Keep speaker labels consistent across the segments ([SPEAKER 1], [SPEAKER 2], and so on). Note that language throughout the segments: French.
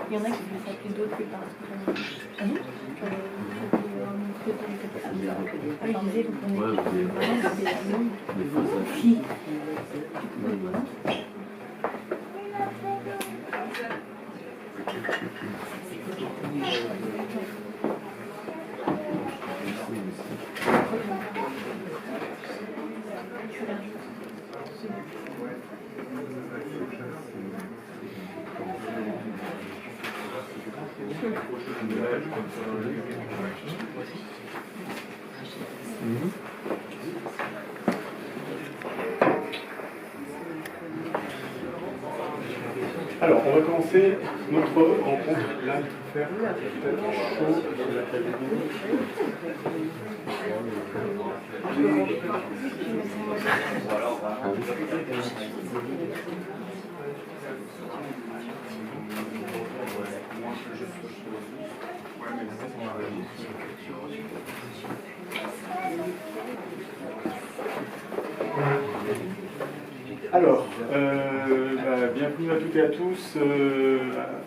[SPEAKER 1] Il y en a qui veulent s'appeler d'autres plus tard. Ah non
[SPEAKER 2] Alors, on va commencer notre rencontre. Là, il faut faire peut-être chaud. Alors, bienvenue à toutes et à tous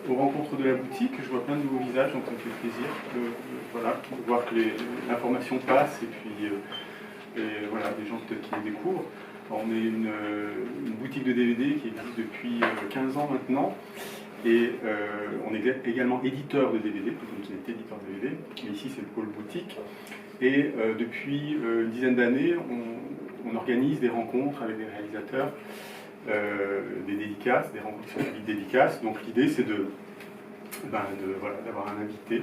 [SPEAKER 2] aux rencontres de la boutique. Je vois plein de nouveaux visages, donc ça me fait plaisir voilà, de voir que l'information passe et puis voilà, des gens peut-être qui les découvrent. Alors, on est une boutique de DVD qui existe depuis 15 ans maintenant et on est également éditeur de DVD, plutôt que nous sommes éditeur de DVD, mais ici c'est le pôle boutique. Et depuis une dizaine d'années, on organise des rencontres avec des réalisateurs, des dédicaces, des rencontres qui sont des dédicaces. Donc l'idée c'est voilà, d'avoir un invité,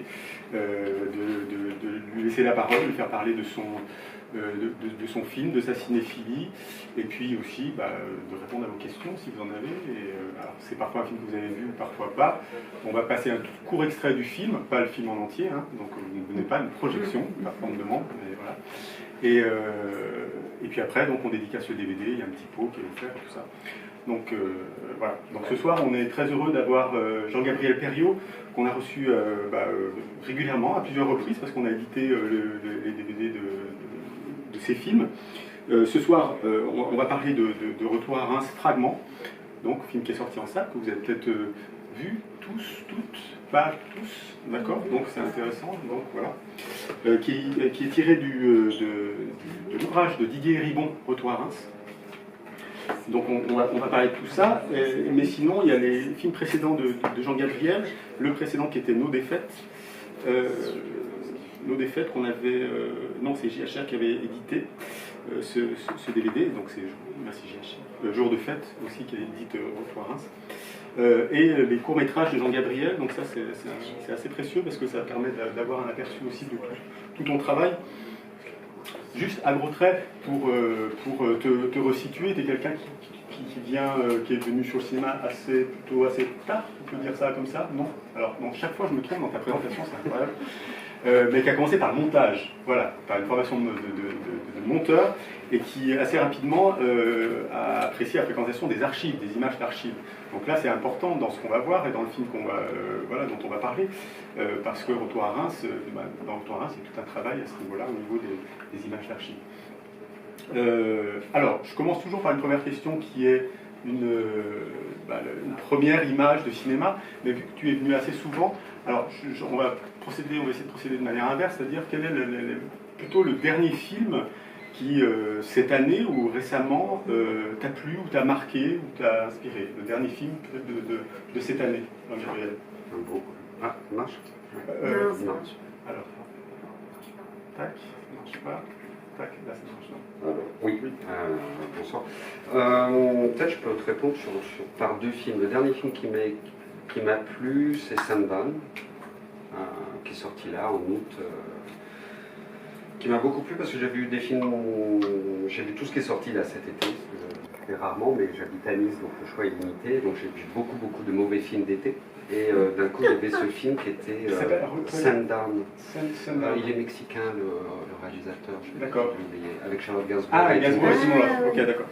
[SPEAKER 2] de lui laisser la parole, de lui faire parler de son film, de sa cinéphilie, et puis aussi de répondre à vos questions si vous en avez. Alors c'est parfois un film que vous avez vu ou parfois pas. On va passer un court extrait du film, pas le film en entier, hein, donc vous ne donnez pas une projection, parfois on me demande, mais voilà. Et puis après, donc on dédicace le DVD, il y a un petit pot qui est offert et tout ça. Donc voilà. Donc ce soir, on est très heureux d'avoir Jean-Gabriel Perriot, qu'on a reçu régulièrement, à plusieurs reprises, parce qu'on a édité les DVD de ses films. Ce soir, on va parler de Retour à Reims, Fragment, donc film qui est sorti en salle, que vous avez peut-être vu tous, toutes, pas tous, d'accord, donc c'est intéressant, donc voilà, qui est tiré de l'ouvrage de Didier Ribon, Retour à Reims. Donc on va parler de tout ça, mais sinon il y a les films précédents de Jean-Gabriel, le précédent qui était Nos défaites, Nos défaites qu'on avait, non c'est JHR qui avait édité ce DVD, donc c'est, merci JHR, Jour de fête aussi qui édite Retour à Reims. Et les courts-métrages de Jean-Gabriel, donc ça c'est assez précieux parce que ça permet d'avoir un aperçu aussi de tout ton travail. Juste à gros traits, pour te resituer, tu es quelqu'un qui est venu sur le cinéma plutôt assez tard, on peut dire ça comme ça, non? Alors, donc, chaque fois je me trompe dans ta présentation, c'est incroyable. Mais qui a commencé par le montage, voilà, par une formation de monteur, et qui assez rapidement a apprécié la fréquentation des archives, des images d'archives. Donc là c'est important dans ce qu'on va voir et dans le film dont on va parler, parce que Retour à Reims, dans Retour à Reims, il y a tout un travail à ce niveau-là, au niveau des images d'archives. Alors, je commence toujours par une première question qui est une première image de cinéma, mais vu que tu es venu assez souvent, alors on va essayer de procéder de manière inverse, c'est-à-dire quel est plutôt le dernier film qui, cette année ou récemment, t'a plu ou t'a marqué ou t'a inspiré? Le dernier film de cette année, Jean-Gabriel.
[SPEAKER 3] Ah, ça marche?
[SPEAKER 2] Marche. Alors, tac, ça marche pas. Tac, là ça marche pas.
[SPEAKER 3] Oui, bonsoir. Peut-être je peux te répondre par deux films. Le dernier film qui m'a plu, c'est Sundown, qui est sorti là en août. Qui m'a beaucoup plu parce que j'ai vu des films, j'ai vu tout ce qui est sorti là cet été, je fais rarement, mais j'habite à Nice donc le choix est limité, donc j'ai vu beaucoup de mauvais films d'été. Et d'un coup il y avait ce film qui était Sundown. Il est mexicain le réalisateur,
[SPEAKER 2] d'accord.
[SPEAKER 3] Avec Charlotte Gainsbourg.
[SPEAKER 2] Ah, Gainsbourg aussi, ok, d'accord.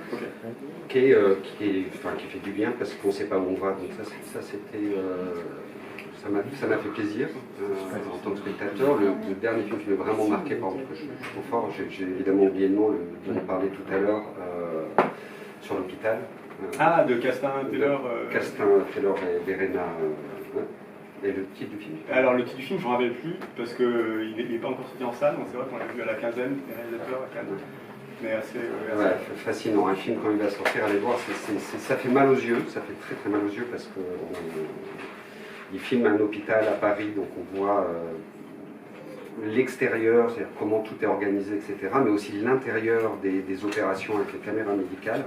[SPEAKER 2] Okay.
[SPEAKER 3] Qui fait du bien parce qu'on ne sait pas où on va, donc ça c'était... Ça m'a fait plaisir en tant que spectateur. Le dernier film qui m'a vraiment marqué, par contre, que je trouve fort, j'ai évidemment oublié le nom, dont on parlait tout à l'heure, sur l'hôpital.
[SPEAKER 2] Ah, de Castin Taylor.
[SPEAKER 3] Castin Taylor et Verena. Et le titre du film?
[SPEAKER 2] Alors le titre du film, je ne me rappelle plus, parce qu'il n'est pas encore sorti en salle, donc c'est vrai qu'on l'a vu à la quinzaine, les réalisateurs à Cannes. Mais assez...
[SPEAKER 3] Ouais, fascinant, un film quand il va sortir, allez voir, ça fait mal aux yeux, ça fait très très mal aux yeux, parce qu'il filme un hôpital à Paris, donc on voit l'extérieur, c'est-à-dire comment tout est organisé, etc., mais aussi l'intérieur des opérations avec les caméras médicales.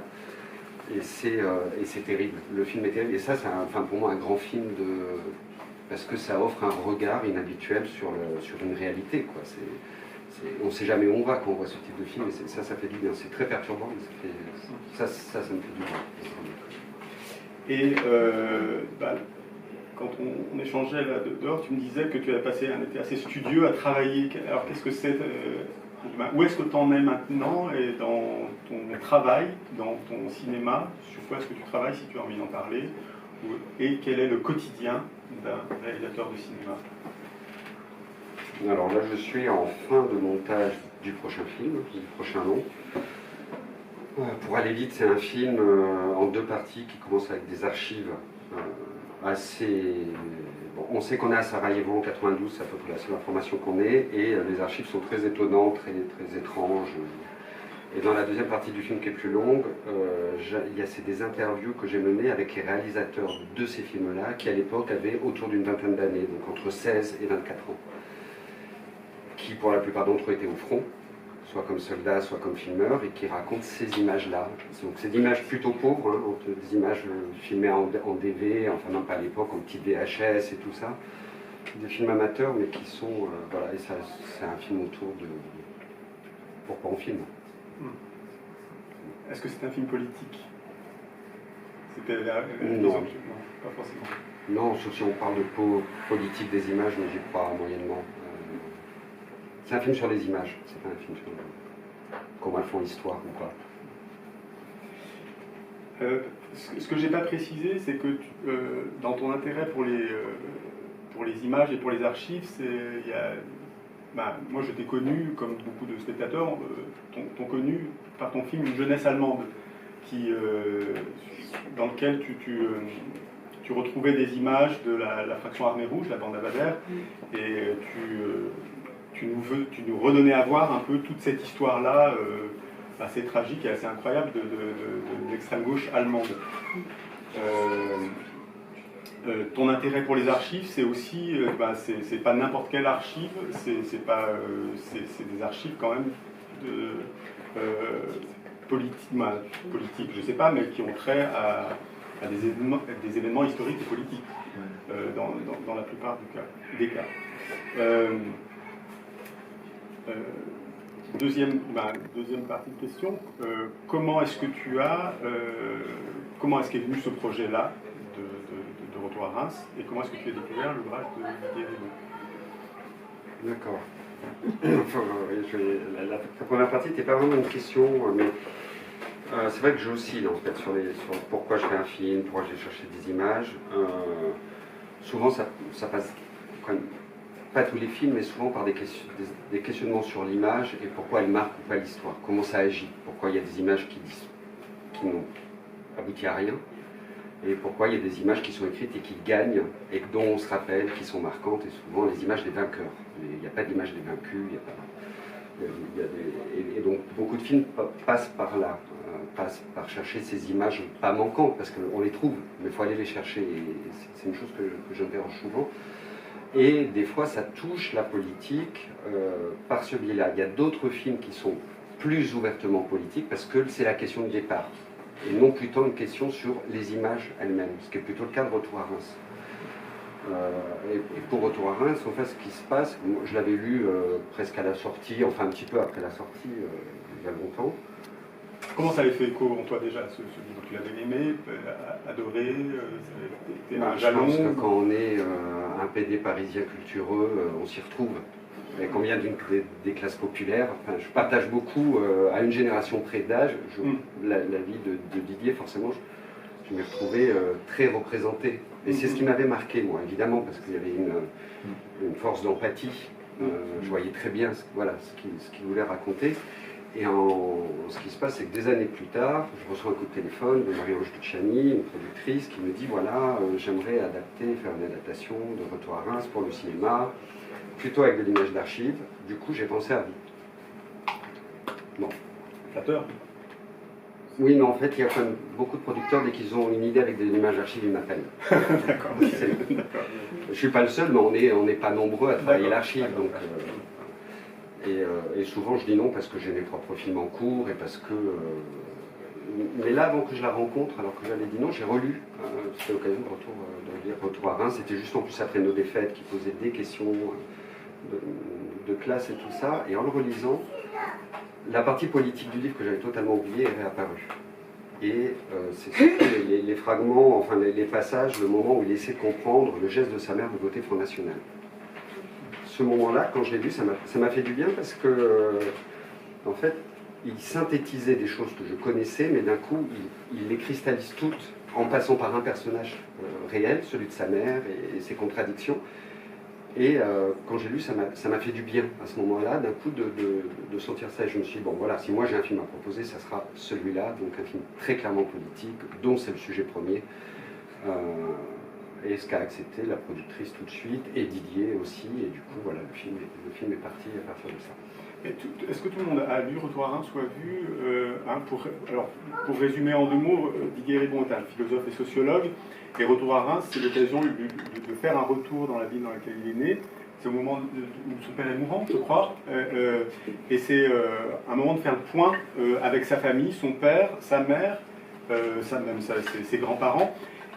[SPEAKER 3] Et c'est terrible, le film est terrible, et ça c'est pour moi un grand film parce que ça offre un regard inhabituel sur une réalité, quoi. On ne sait jamais où on va quand on voit ce type de film, et ça fait du bien. C'est très perturbant, mais ça me fait du bien.
[SPEAKER 2] Et quand on échangeait là dehors, tu me disais que tu avais passé un été assez studieux à travailler. Alors qu'est-ce que c'est où est-ce que tu en es maintenant et dans ton travail, dans ton cinéma? Sur quoi est-ce que tu travailles, si tu as envie d'en parler? Et quel est le quotidien d'un réalisateur de cinéma?
[SPEAKER 3] Alors là, je suis en fin de montage du prochain film, du prochain long. Pour aller vite, c'est un film en 2 parties qui commence avec des archives assez... Bon, on sait qu'on est à Sarajevo en 92, c'est à peu près la seule information qu'on ait, et les archives sont très étonnantes, très, très étranges. Et dans la deuxième partie du film qui est plus longue, c'est des interviews que j'ai menées avec les réalisateurs de ces films-là, qui à l'époque avaient autour d'une vingtaine d'années, donc entre 16 et 24 ans, qui pour la plupart d'entre eux étaient au front, soit comme soldats, soit comme filmeurs, et qui racontent ces images-là. Donc c'est des images plutôt pauvres, hein, des images filmées en DV, enfin même pas à l'époque, en petit VHS et tout ça, des films amateurs, mais qui sont... voilà, et ça, c'est un film autour de... Pourquoi on filme?
[SPEAKER 2] Est-ce que c'est un film politique? C'était
[SPEAKER 3] non,
[SPEAKER 2] pas forcément.
[SPEAKER 3] Non, sauf si on parle de politique des images, mais j'y crois moyennement. C'est un film sur les images, c'est pas un film sur comment elles font l'histoire ou pas.
[SPEAKER 2] Ce que j'ai pas précisé, c'est que dans ton intérêt pour les images et pour les archives, moi je t'ai connu, comme beaucoup de spectateurs, t'ont connu par ton film Une jeunesse allemande, dans lequel tu retrouvais des images de la fraction Armée Rouge, la bande à Bader, et tu nous redonnais à voir un peu toute cette histoire-là, assez tragique et assez incroyable de l'extrême gauche allemande. Ton intérêt pour les archives, c'est aussi, c'est pas n'importe quelle archive, c'est des archives quand même politiques, je sais pas, mais qui ont trait à des événements historiques et politiques, dans la plupart des cas. Deuxième partie de question, comment est-ce qu'est venu ce projet-là de Retour à Reims, et comment est-ce que tu as découvert l'ouvrage de Didier Reynaud?
[SPEAKER 3] D'accord. La première partie n'était pas vraiment une question, mais c'est vrai que j'oscille en fait sur pourquoi je fais un film, pourquoi je vais chercher des images. Souvent ça passe quand même, pas tous les films, mais souvent par des questionnements sur l'image et pourquoi elle marque ou pas l'histoire, comment ça agit, pourquoi il y a des images qui n'ont abouti à rien, et pourquoi il y a des images qui sont écrites et qui gagnent, et dont on se rappelle, qui sont marquantes, et souvent les images des vainqueurs. Il n'y a pas d'image des vaincus, et donc beaucoup de films passent par là, passent par chercher ces images pas manquantes, parce qu'on les trouve, mais il faut aller les chercher, et c'est une chose que j'interroge souvent. Et des fois, ça touche la politique par ce biais-là. Il y a d'autres films qui sont plus ouvertement politiques, parce que c'est la question de départ, et non plutôt une question sur les images elles-mêmes, ce qui est plutôt le cas de Retour à Reims. Et pour Retour à Reims, en fait, ce qui se passe, moi, je l'avais lu presque à la sortie, enfin un petit peu après la sortie, il y a longtemps.
[SPEAKER 2] Comment ça avait fait écho en toi déjà, ce livre? Tu l'avais aimé, adoré, c'était un jalon?
[SPEAKER 3] Je pense que quand on est un PD parisien cultureux, on s'y retrouve. Et qu'on vient des classes populaires, enfin, je partage beaucoup à une génération près d'âge, la vie de Didier, forcément, je m'y retrouvais très représenté. Et c'est ce qui m'avait marqué, moi, évidemment, parce qu'il y avait une force d'empathie. Je voyais très bien ce qu'il voulait raconter. Et ce qui se passe, c'est que des années plus tard, je reçois un coup de téléphone de Marie-Ange Luciani, une productrice, qui me dit voilà, j'aimerais faire une adaptation de Retour à Reims pour le cinéma, plutôt avec de l'image d'archives. Du coup, j'ai pensé à vous. Bon.
[SPEAKER 2] Flatteur.
[SPEAKER 3] Oui, mais en fait, il y a quand même beaucoup de producteurs, dès qu'ils ont une idée avec de l'image d'archives, ils m'appellent.
[SPEAKER 2] D'accord.
[SPEAKER 3] Je ne suis pas le seul, mais on n'est pas nombreux à travailler l'archive. Donc, et souvent, je dis non parce que j'ai mes propres films en cours et parce que. Mais là, avant que je la rencontre, alors que j'avais dit non, j'ai relu. C'était l'occasion de lire Retour à Reims. C'était juste en plus après nos défaites qui posaient des questions de classe et tout ça. Et en le relisant, la partie politique du livre que j'avais totalement oubliée est réapparue. Et c'est surtout les fragments, enfin les passages, le moment où il essaie de comprendre le geste de sa mère de voter Front National. Ce moment-là, quand je l'ai lu, ça m'a fait du bien parce que, en fait, il synthétisait des choses que je connaissais, mais d'un coup, il les cristallise toutes en passant par un personnage réel, celui de sa mère et ses contradictions. Et quand j'ai lu, ça m'a fait du bien à ce moment-là, d'un coup, de sentir ça. Et je me suis dit, bon voilà, si moi j'ai un film à proposer, ça sera celui-là, donc un film très clairement politique, dont c'est le sujet premier. Et ce qu'a accepté la productrice tout de suite, et Didier aussi, et du coup, voilà, le film est parti à partir de ça.
[SPEAKER 2] Est-ce que tout le monde a lu Retour à Reims ou a vu pour résumer en 2 mots, Didier Ribon est un philosophe et sociologue, et Retour à Reims, c'est l'occasion de faire un retour dans la ville dans laquelle il est né. C'est au moment où son père est mourant, je crois, et c'est un moment de faire le point avec sa famille, son père, sa mère, ses grands-parents.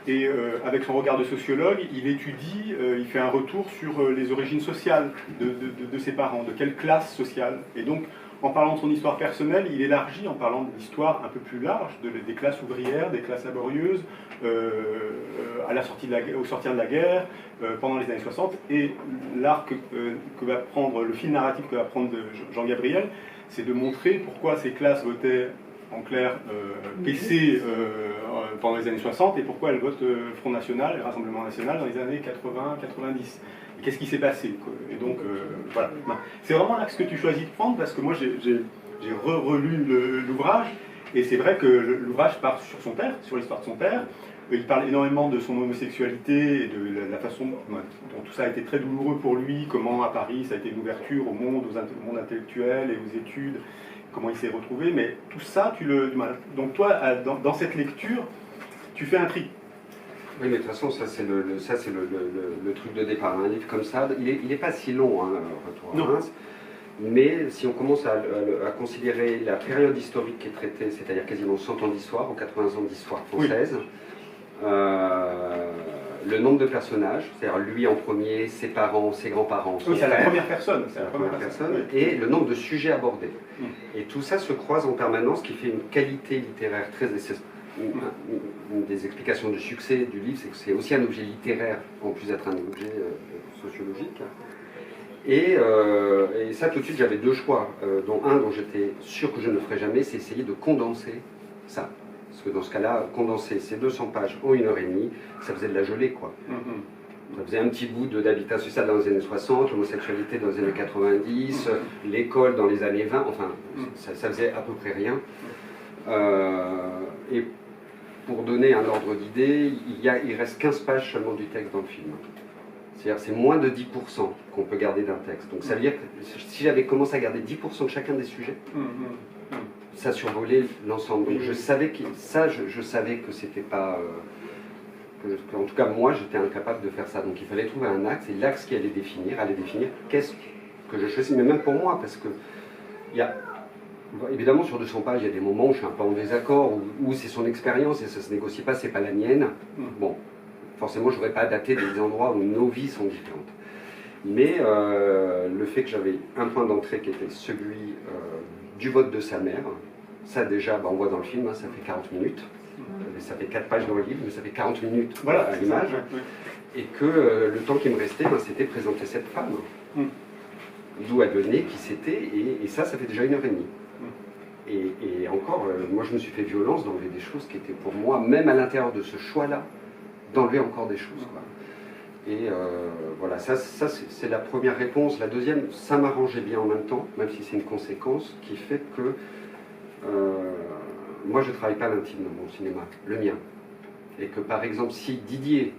[SPEAKER 2] Et avec son regard de sociologue, il étudie, il fait un retour sur les origines sociales de ses parents, de quelle classe sociale. Et donc, en parlant de son histoire personnelle, il élargit en parlant de l'histoire un peu plus large, des classes ouvrières, des classes laborieuses, au sortir de la guerre, pendant les années 60. Et l'arc que va prendre, le fil narratif que va prendre Jean Gabriel, c'est de montrer pourquoi ces classes votaient en clair PC pendant les années 60 et pourquoi elles votent Front National et Rassemblement National dans les années 80-90. Qu'est-ce qui s'est passé, quoi. Et donc, voilà. C'est vraiment l'axe que tu choisis de prendre parce que moi j'ai relu l'ouvrage et c'est vrai que l'ouvrage part sur son père, sur l'histoire de son père. Il parle énormément de son homosexualité et de la façon dont tout ça a été très douloureux pour lui, comment à Paris ça a été une ouverture au monde intellectuel et aux études, comment il s'est retrouvé, mais tout ça, donc toi, dans cette lecture, tu fais un tri.
[SPEAKER 3] Oui, mais de toute façon, ça c'est le truc de départ. Un livre comme ça, il n'est pas si long, hein, Retour à Reims, mais si on commence à considérer la période historique qui est traitée, c'est-à-dire quasiment 100 ans d'histoire, ou 80 ans d'histoire française, oui. Le nombre de personnages, c'est-à-dire lui en premier, ses parents, ses grands-parents,
[SPEAKER 2] oui, c'est la première personne. C'est la première personne.
[SPEAKER 3] Oui. Et le nombre de sujets abordés. Et tout ça se croise en permanence, ce qui fait une qualité littéraire très... Une des explications du succès du livre, c'est que c'est aussi un objet littéraire, en plus d'être un objet sociologique. Et ça, tout de suite, j'avais 2 choix, dont un dont j'étais sûr que je ne ferais jamais, c'est essayer de condenser ça. Parce que dans ce cas-là, condenser ces 200 pages en 1h30, ça faisait de la gelée, quoi. Ça faisait un petit bout d'habitat social dans les années 60, l'homosexualité dans les années 90, l'école dans les années 20, enfin, ça faisait à peu près rien. Et pour donner un ordre d'idée, il reste 15 pages seulement du texte dans le film. C'est-à-dire c'est moins de 10% qu'on peut garder d'un texte. Donc ça veut dire que si j'avais commencé à garder 10% de chacun des sujets, ça survolait l'ensemble. Donc je savais que c'était pas... en tout cas, moi, j'étais incapable de faire ça. Donc il fallait trouver un axe, et l'axe qui allait définir qu'est-ce que je choisis, mais même pour moi, parce que évidemment, sur 200 pages, il y a des moments où je suis un peu en désaccord, où c'est son expérience et ça se négocie pas, c'est pas la mienne. Bon, forcément, je n'aurais pas daté des endroits où nos vies sont différentes. Mais le fait que j'avais un point d'entrée qui était celui du vote de sa mère, ça déjà, on voit dans le film, ça fait 40 minutes. Ça fait 4 pages dans le livre, mais ça fait 40 minutes voilà, à l'image. Et que le temps qui me restait, c'était présenter cette femme. D'où elle venait, qui c'était, et ça fait déjà 1h30. Et encore, moi je me suis fait violence d'enlever des choses qui étaient pour moi, même à l'intérieur de ce choix-là, d'enlever encore des choses. Quoi. Et voilà, ça c'est la première réponse. La deuxième, ça m'arrangeait bien en même temps, même si c'est une conséquence qui fait que moi je ne travaille pas l'intime dans mon cinéma, le mien. Et que par exemple, si Didier,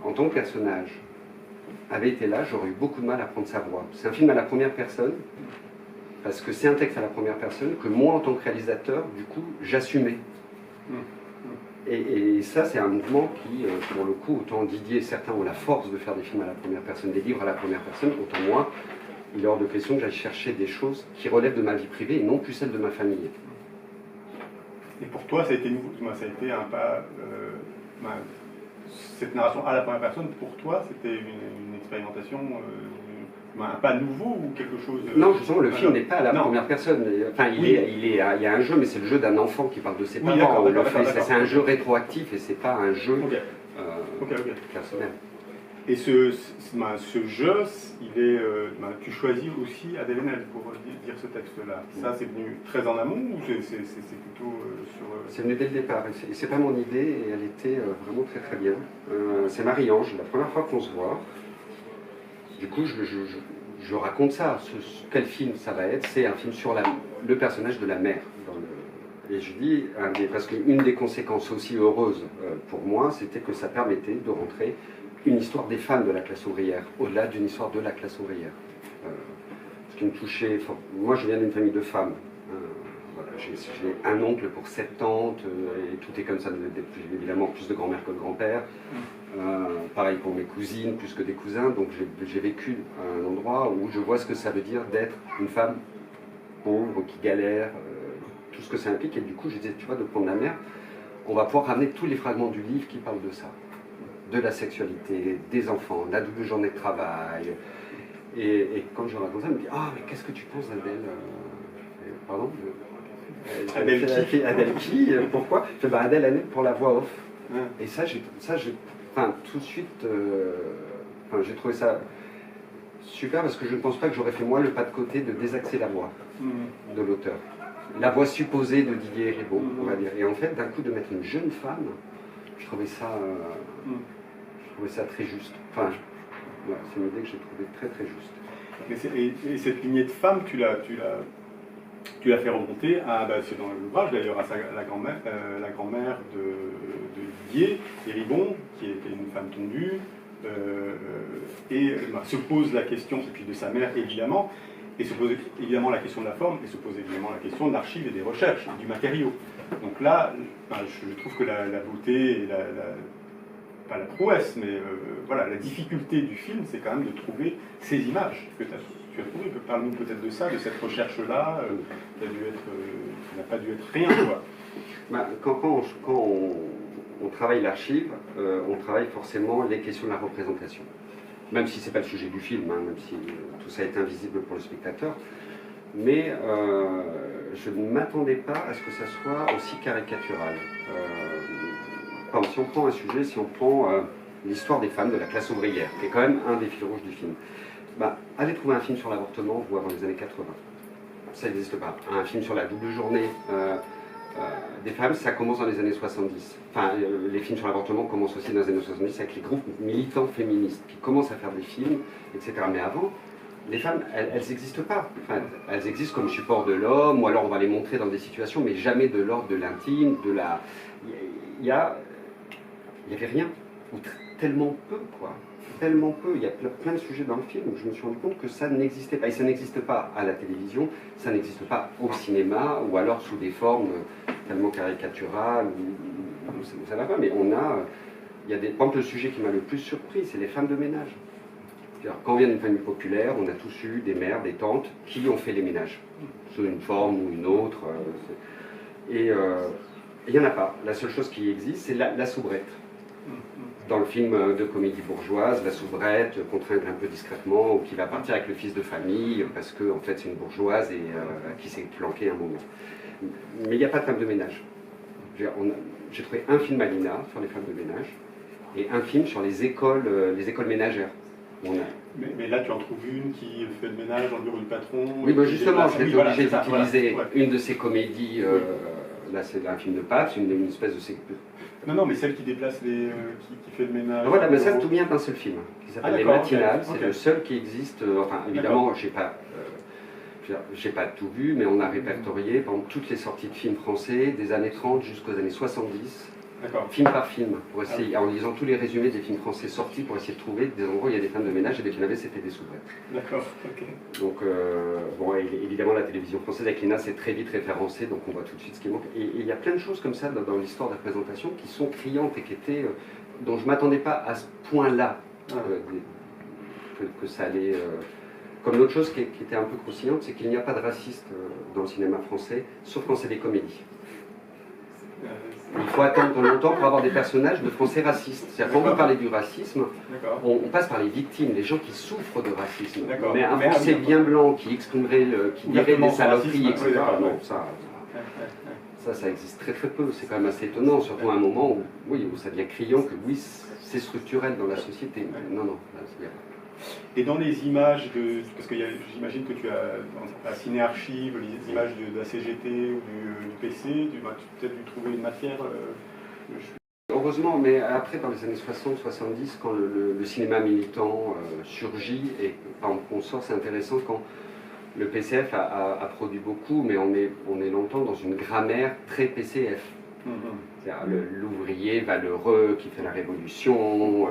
[SPEAKER 3] en tant que personnage, avait été là, j'aurais eu beaucoup de mal à prendre sa voix. C'est un film à la première personne, parce que c'est un texte à la première personne que moi, en tant que réalisateur, du coup, j'assumais. Et ça, c'est un mouvement qui, pour le coup, autant Didier, certains ont la force de faire des films à la première personne, des livres à la première personne, autant moi, il est hors de question que j'aille chercher des choses qui relèvent de ma vie privée et non plus celles de ma famille.
[SPEAKER 2] Et pour toi, ça a été nouveau, ça a été un pas... cette narration à la première personne, pour toi, c'était une expérimentation, un pas nouveau ou quelque chose...
[SPEAKER 3] Non, justement, le film n'est pas à la première personne. Enfin, il y a un jeu, mais c'est le jeu d'un enfant qui parle de ses parents. C'est un jeu rétroactif et c'est pas un jeu personnel.
[SPEAKER 2] Et ce jeu, il est, tu choisis aussi Adèle Haenel pour dire ce texte-là. Ça, c'est venu très en amont ou c'est plutôt sur...
[SPEAKER 3] C'est venu dès le départ. Et c'est pas mon idée et elle était vraiment très très bien. C'est Marie-Ange, la première fois qu'on se voit. Du coup, je raconte ça. Quel film ça va être? C'est un film sur le personnage de la mère. Et je dis, parce qu'une des conséquences aussi heureuses pour moi, c'était que ça permettait de rentrer une histoire des femmes de la classe ouvrière, au-delà d'une histoire de la classe ouvrière. Ce qui me touchait, moi je viens d'une famille de femmes. Voilà, j'ai un oncle pour 7 tantes, et tout est comme ça, évidemment plus de grand-mère que de grand-père. Pareil pour mes cousines, plus que des cousins, donc j'ai vécu à un endroit où je vois ce que ça veut dire d'être une femme pauvre, qui galère, tout ce que ça implique, et du coup je disais, tu vois, de prendre la mère, on va pouvoir ramener tous les fragments du livre qui parlent de ça. De la sexualité, des enfants, la double journée de travail. Et quand je raconte ça, elle me dit « Ah, mais qu'est-ce que tu penses d'Adèle ?» Pardon Adèle qui Pourquoi Je fais « Adèle Haenel pour la voix off. » Et ça, tout de suite, j'ai trouvé ça super parce que je ne pense pas que j'aurais fait moi le pas de côté de désaxer la voix de l'auteur. La voix supposée de Didier Ribot, on va dire. Et en fait, d'un coup, de mettre une jeune femme, je trouvais ça très juste. Enfin, c'est une idée que j'ai trouvée très très juste.
[SPEAKER 2] Et cette lignée de femmes, tu l'as fait remonter à, c'est dans l'ouvrage d'ailleurs, à la grand-mère de Didier, Ribon, qui était une femme tondue, et se pose la question, et puis de sa mère évidemment, et se pose évidemment la question de la forme, et se pose évidemment la question de l'archive et des recherches, du matériau. Donc là, je trouve que la beauté et pas la prouesse, mais voilà, la difficulté du film, c'est quand même de trouver ces images que tu as trouvées. Parle-nous peut-être de ça, de cette recherche-là, qui n'a pas dû être rien, quoi.
[SPEAKER 3] Quand on travaille l'archive, on travaille forcément les questions de la représentation. Même si ce n'est pas le sujet du film, même si tout ça est invisible pour le spectateur. Mais je ne m'attendais pas à ce que ça soit aussi caricatural. Si on prend un sujet, si on prend l'histoire des femmes de la classe ouvrière, qui est quand même un des fils rouges du film, allez trouver un film sur l'avortement, vous, avant les années 80. Ça n'existe pas. Un film sur la double journée des femmes, ça commence dans les années 70. Enfin, les films sur l'avortement commencent aussi dans les années 70 avec les groupes militants féministes qui commencent à faire des films, etc. Mais avant, les femmes, elles n'existent pas. Enfin, elles existent comme support de l'homme, ou alors on va les montrer dans des situations, mais jamais de l'ordre de l'intime, de la... Il y avait rien, ou tellement peu, quoi. Tellement peu. Il y a plein de sujets dans le film où je me suis rendu compte que ça n'existait pas. Et ça n'existe pas à la télévision, ça n'existe pas au cinéma, ou alors sous des formes tellement caricaturales, ça va pas. Mais il y a par exemple, le sujet qui m'a le plus surpris, c'est les femmes de ménage. Quand on vient d'une famille populaire, on a tous eu des mères, des tantes qui ont fait les ménages, sous une forme ou une autre. Et il n'y en a pas. La seule chose qui existe, c'est la soubrette. Dans le film de comédie bourgeoise, la soubrette qu'on tringle un peu discrètement, ou qui va partir avec le fils de famille, parce que en fait, c'est une bourgeoise et qui s'est planquée un moment. Mais il n'y a pas de femme de ménage. J'ai trouvé un film à l'INA sur les femmes de ménage, et un film sur les écoles ménagères.
[SPEAKER 2] Mais là, tu en trouves une qui fait le ménage dans le bureau du patron.
[SPEAKER 3] Oui, justement, j'étais obligé d'utiliser une de ces comédies là c'est un film de Pabst, une espèce de...
[SPEAKER 2] Non, mais celle qui déplace qui fait le ménage.
[SPEAKER 3] Voilà, mais ça tout vient d'un seul film, qui s'appelle Les Matinales, c'est
[SPEAKER 2] ok.
[SPEAKER 3] le seul qui existe, enfin évidemment, j'ai pas tout vu, mais on a répertorié pendant toutes les sorties de films français, des années 30 jusqu'aux années 70, film par film, pour essayer, en lisant tous les résumés des films français sortis, pour essayer de trouver des endroits où il y a des femmes de ménage et des canapés, c'était des soubrettes.
[SPEAKER 2] D'accord, ok.
[SPEAKER 3] Donc, bon, évidemment, la télévision française avec Léna, c'est très vite référencé, donc on voit tout de suite ce qui manque. Et il y a plein de choses comme ça dans l'histoire de la présentation qui sont criantes et qui étaient, dont je ne m'attendais pas à ce point-là, que ça allait... Comme l'autre chose qui était un peu croustillante, c'est qu'il n'y a pas de racistes dans le cinéma français, sauf quand c'est des comédies. Il faut attendre longtemps pour avoir des personnages de français racistes. C'est-à-dire quand on veut parler du racisme, on passe par les victimes, les gens qui souffrent de racisme. Mais un français bien blanc qui exprimerait, qui dirait des saloperies, etc. Non, ça existe très très peu. C'est quand même assez étonnant, surtout à un moment où ça devient criant que oui, c'est structurel dans la société. Non, c'est bien.
[SPEAKER 2] Et dans les images parce que j'imagine que tu as à Ciné Archive, les images de la CGT ou du PC, tu as peut-être dû trouver une matière.
[SPEAKER 3] Heureusement, mais après, dans les années 60-70, quand le cinéma militant surgit, et par exemple, on sort, c'est intéressant quand le PCF a produit beaucoup, mais on est longtemps dans une grammaire très PCF. C'est-à-dire l'ouvrier valeureux qui fait la révolution.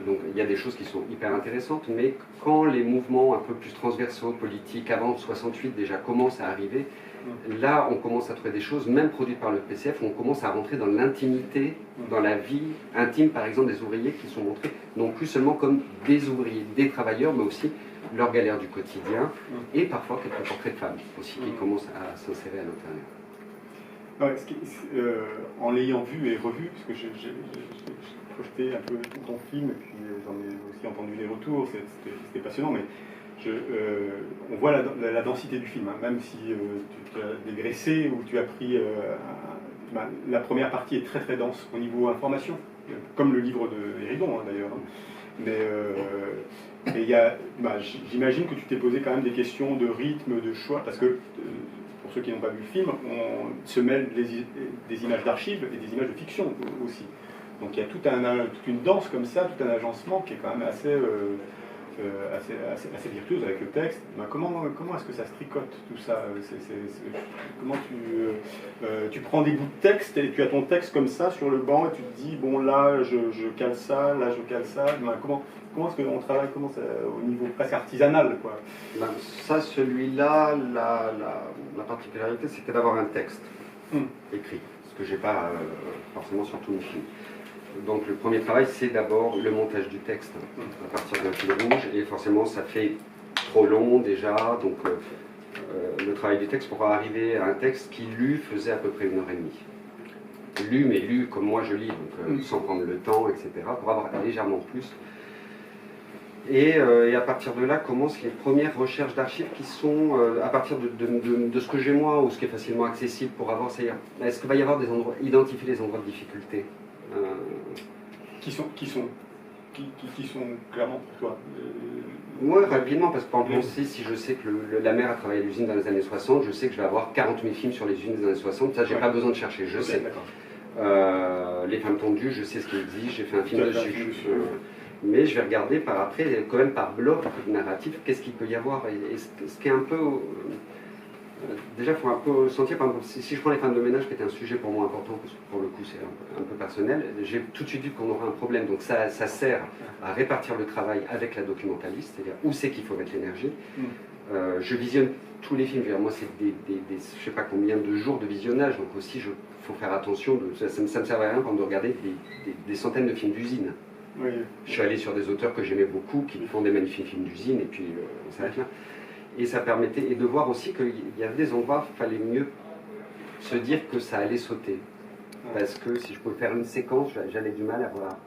[SPEAKER 3] Donc il y a des choses qui sont hyper intéressantes, mais quand les mouvements un peu plus transversaux, politiques, avant 68 déjà commencent à arriver, là on commence à trouver des choses, même produites par le PCF, où on commence à rentrer dans l'intimité, dans la vie intime par exemple des ouvriers qui sont montrés, non plus seulement comme des ouvriers, des travailleurs, mais aussi leurs galères du quotidien, et parfois quelques portraits de femmes aussi qui commencent à s'insérer à l'intérieur.
[SPEAKER 2] En l'ayant vu et revu, parce que j'ai projeté un peu ton film, et puis j'en ai aussi entendu les retours, c'était passionnant, mais on voit la densité du film, hein, même si tu as dégraissé ou tu as pris... la première partie est très très dense au niveau information, comme le livre de Héridon d'ailleurs. Mais j'imagine que tu t'es posé quand même des questions de rythme, de choix, parce que... pour ceux qui n'ont pas vu le film, on se mêle des images d'archives et des images de fiction aussi. Donc il y a toute une danse comme ça, tout un agencement qui est quand même assez virtuose avec le texte. Comment est-ce que ça se tricote tout ça? Comment tu prends des bouts de texte et tu as ton texte comme ça sur le banc et tu te dis, bon là je cale ça, là je cale ça. Comment est-ce qu'on travaille au niveau presque artisanal quoi?
[SPEAKER 3] Ça, celui-là, la particularité, c'était d'avoir un texte écrit, ce que j'ai pas forcément sur tous mes films. Donc le premier travail, c'est d'abord le montage du texte, à partir d'un fil rouge, et forcément ça fait trop long déjà, donc le travail du texte pour arriver à un texte qui, lu, faisait à peu près 1h30. Lu, mais lu comme moi je lis, donc sans prendre le temps, etc., pour avoir légèrement plus. Et à partir de là commencent les premières recherches d'archives qui sont à partir de ce que j'ai moi ou ce qui est facilement accessible pour avoir. C'est-à-dire, est-ce qu'il va y avoir des endroits, identifier les endroits de difficulté
[SPEAKER 2] qui sont clairement pour toi
[SPEAKER 3] Oui, rapidement, parce que par exemple, si je sais que la mère a travaillé à l'usine dans les années 60, je sais que je vais avoir 40 000 films sur les usines des années 60, ça j'ai pas besoin de chercher, je sais. Les femmes tendues, je sais ce qu'ils exigent, j'ai fait un film dessus. Mais je vais regarder par après, quand même par bloc narratif, qu'est-ce qu'il peut y avoir. Et ce qui est un peu... déjà, il faut un peu sentir, par exemple, si je prends les femmes de ménage, qui était un sujet pour moi important, parce que pour le coup c'est un peu personnel, j'ai tout de suite vu qu'on aura un problème. Donc ça sert à répartir le travail avec la documentaliste, c'est-à-dire où c'est qu'il faut mettre l'énergie. Je visionne tous les films, moi c'est je sais pas combien de jours de visionnage, donc aussi il faut faire attention, ça ne me sert à rien de regarder des centaines de films d'usine.
[SPEAKER 2] Oui.
[SPEAKER 3] Je suis allé sur des auteurs que j'aimais beaucoup, qui font des magnifiques films d'usine, et puis on s'arrête là. Et ça permettait, et de voir aussi qu'il y avait des endroits, il fallait mieux se dire que ça allait sauter. Parce que si je pouvais faire une séquence, j'allais du mal à avoir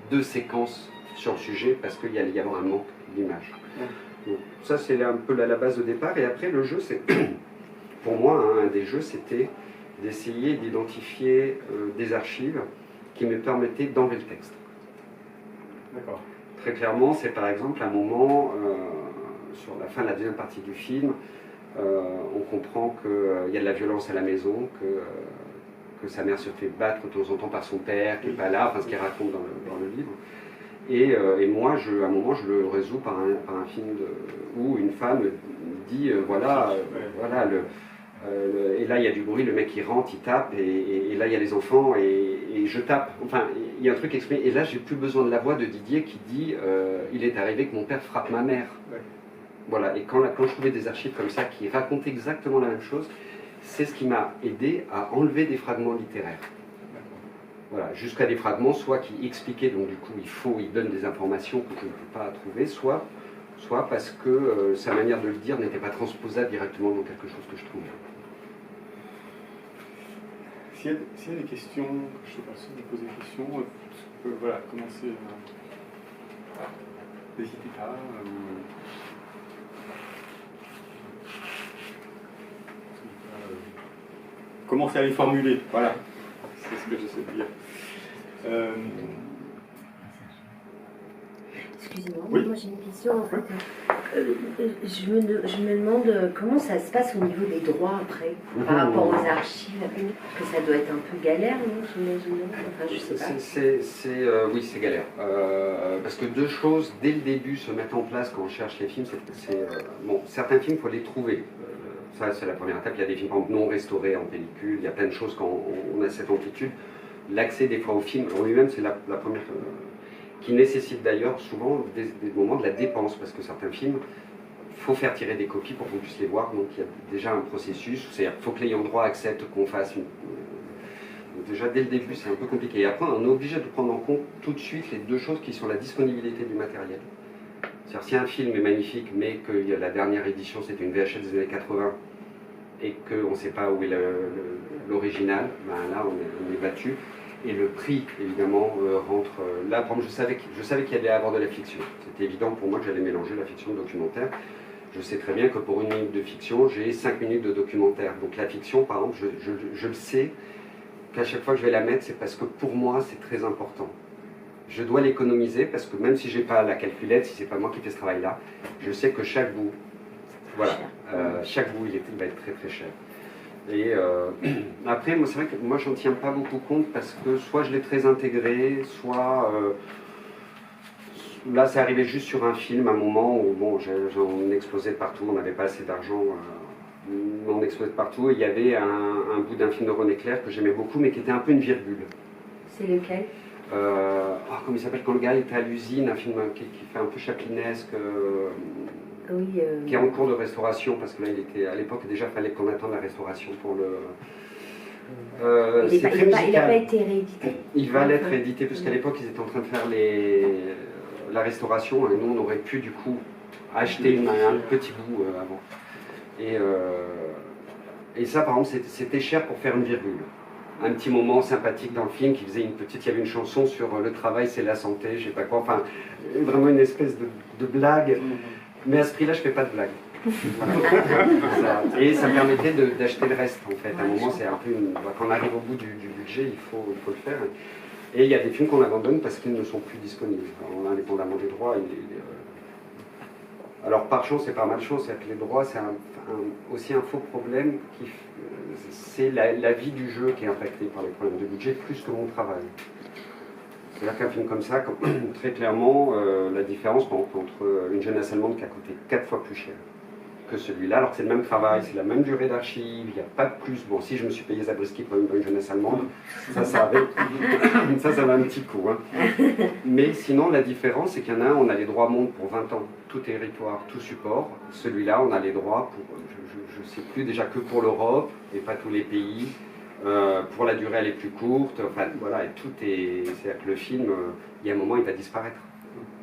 [SPEAKER 3] 2 séquences sur le sujet, parce qu'il y allait y avoir un manque d'image. Donc ça c'est un peu la base de départ, et après le jeu, c'est pour moi, un des jeux, c'était d'essayer d'identifier des archives qui me permettaient d'enlever le texte.
[SPEAKER 2] D'accord.
[SPEAKER 3] Très clairement, c'est par exemple un moment, sur la fin de la deuxième partie du film, On comprend qu'il y a de la violence à la maison, que sa mère se fait battre de temps en temps par son père, qui n'est pas là, enfin ce qu'il raconte dans le livre. Et moi, à un moment, je le résous par un film où une femme dit voilà, et là il y a du bruit, le mec il rentre, il tape, et là il y a les enfants, et je tape. Enfin, il y a un truc exprimé. Et là, j'ai plus besoin de la voix de Didier qui dit il est arrivé que mon père frappe ma mère. Ouais. Voilà, et quand je trouvais des archives comme ça qui racontent exactement la même chose, c'est ce qui m'a aidé à enlever des fragments littéraires. Voilà, jusqu'à des fragments, soit qui expliquaient, donc du coup il donne des informations que je ne peux pas trouver, soit parce que sa manière de le dire n'était pas transposable directement dans quelque chose que je trouve.
[SPEAKER 2] S'il y a des questions, je ne sais pas si vous posez des questions, voilà, commencez, n'hésitez pas. Commencez à les formuler, voilà, c'est ce que j'essaie de dire.
[SPEAKER 4] Excusez-moi,
[SPEAKER 2] oui.
[SPEAKER 4] Moi j'ai une question en fait. Je me demande comment ça se passe au niveau des droits après, par rapport aux archives, que ça doit être un peu galère, non, j'imagine. Enfin, je sais pas.
[SPEAKER 3] Oui, c'est galère. Parce que deux choses, dès le début, se mettent en place quand on cherche les films. Bon, certains films, il faut les trouver. Ça, c'est la première étape. Il y a des films non restaurés en pellicule, il y a plein de choses quand on a cette amplitude. L'accès des fois au film en lui-même, c'est la première... qui nécessite d'ailleurs souvent des moments de la dépense, parce que certains films, il faut faire tirer des copies pour qu'on puisse les voir, donc il y a déjà un processus, c'est-à-dire qu'il faut que l'ayant droit accepte qu'on fasse une... Donc déjà dès le début c'est un peu compliqué, et après on est obligé de prendre en compte tout de suite les deux choses qui sont la disponibilité du matériel. C'est-à-dire si un film est magnifique, mais que la dernière édition c'était une VHS des années 80, et qu'on ne sait pas où est l'original, ben là on est battu. Et le prix, évidemment, rentre là. Par exemple, je savais qu'il y allait avoir de la fiction. C'était évident pour moi que j'allais mélanger la fiction et le documentaire. Je sais très bien que pour 1 minute de fiction, j'ai 5 minutes de documentaire. Donc la fiction, par exemple, je le sais qu'à chaque fois que je vais la mettre, c'est parce que pour moi, c'est très important. Je dois l'économiser parce que même si je n'ai pas la calculette, si ce n'est pas moi qui fais ce travail-là, je sais que chaque bout, voilà, chaque bout, il va être très très cher. Et après, c'est vrai que moi j'en tiens pas beaucoup compte parce que soit je l'ai très intégré, soit là c'est arrivé juste sur un film à un moment où bon, j'en explosais partout, on n'avait pas assez d'argent, on explosait partout, et il y avait un bout d'un film de René Clair que j'aimais beaucoup mais qui était un peu une virgule.
[SPEAKER 4] C'est lequel?
[SPEAKER 3] Comment il s'appelle, quand le gars était à l'usine, un film qui fait un peu chaplinesque.
[SPEAKER 4] Oui,
[SPEAKER 3] qui est en cours de restauration, parce que là, à l'époque, déjà, il fallait qu'on attende la restauration pour le...
[SPEAKER 4] il n'a pas été réédité.
[SPEAKER 3] Il va l'être réédité, parce qu'à l'époque, ils étaient en train de faire la restauration, et nous, on aurait pu, du coup, acheter un petit bout avant. Et ça, par exemple, c'était cher pour faire une virgule. Un petit moment sympathique dans le film qui faisait il y avait une chanson sur le travail, c'est la santé, je sais pas quoi, enfin, vraiment une espèce de blague. Mais à ce prix-là, je ne fais pas de blague. Voilà. Et ça me permettait d'acheter le reste, en fait. À un moment, c'est un peu quand on arrive au bout du budget, il faut le faire. Et il y a des films qu'on abandonne parce qu'ils ne sont plus disponibles. Alors, indépendamment des droits, alors par chance et par malchance, c'est-à-dire que les droits, c'est aussi un faux problème. C'est la vie du jeu qui est impactée par les problèmes de budget plus que mon travail. C'est-à-dire qu'un film comme ça, très clairement, la différence entre Une jeunesse allemande qui a coûté 4 fois plus cher que celui-là, alors que c'est le même travail, c'est la même durée d'archives, il n'y a pas de plus. Bon, si je me suis payé Zabriskie pour Une jeunesse allemande, ça avait un petit coup. Hein. Mais sinon, la différence, c'est qu'il y en a un, on a les droits monde pour 20 ans, tout territoire, tout support. Celui-là, on a les droits pour, je ne sais plus, déjà que pour l'Europe et pas tous les pays. Pour la durée elle est plus courte, enfin voilà, et tout est. C'est-à-dire que le film, il y a un moment, il va disparaître.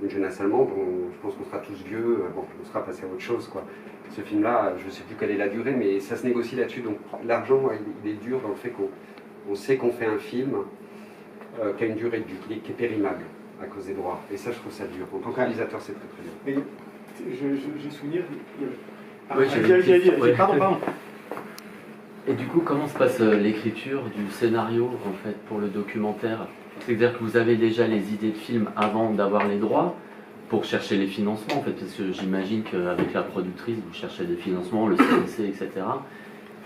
[SPEAKER 3] Une jeunesse allemande, je pense qu'on sera tous vieux, bon, on sera passé à autre chose, quoi. Ce film-là, je ne sais plus quelle est la durée, mais ça se négocie là-dessus. Donc l'argent, il est dur dans le fait qu'on sait qu'on fait un film qui a une durée qui est périmable à cause des droits. Et ça, je trouve ça dur. En tant que réalisateur, c'est très très dur.
[SPEAKER 2] Mais j'ai souvenir.
[SPEAKER 5] Oui,
[SPEAKER 2] pardon.
[SPEAKER 5] Et du coup, comment se passe l'écriture du scénario en fait pour le documentaire? C'est-à-dire que vous avez déjà les idées de film avant d'avoir les droits, pour chercher les financements en fait, parce que j'imagine qu'avec la productrice, vous cherchez des financements, le CNC, etc.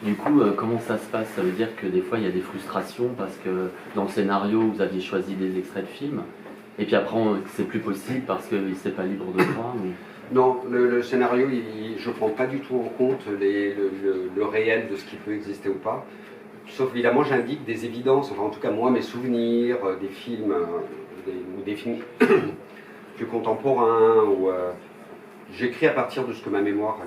[SPEAKER 5] Du coup, comment ça se passe? Ça veut dire que des fois, il y a des frustrations parce que dans le scénario, vous aviez choisi des extraits de films, et puis après, c'est plus possible parce que c'est pas libre de droit ou...
[SPEAKER 3] Non, le scénario, je ne prends pas du tout en compte le réel de ce qui peut exister ou pas. Sauf évidemment, j'indique des évidences, enfin en tout cas moi, mes souvenirs, des films, ou des films plus contemporains, ou j'écris à partir de ce que ma mémoire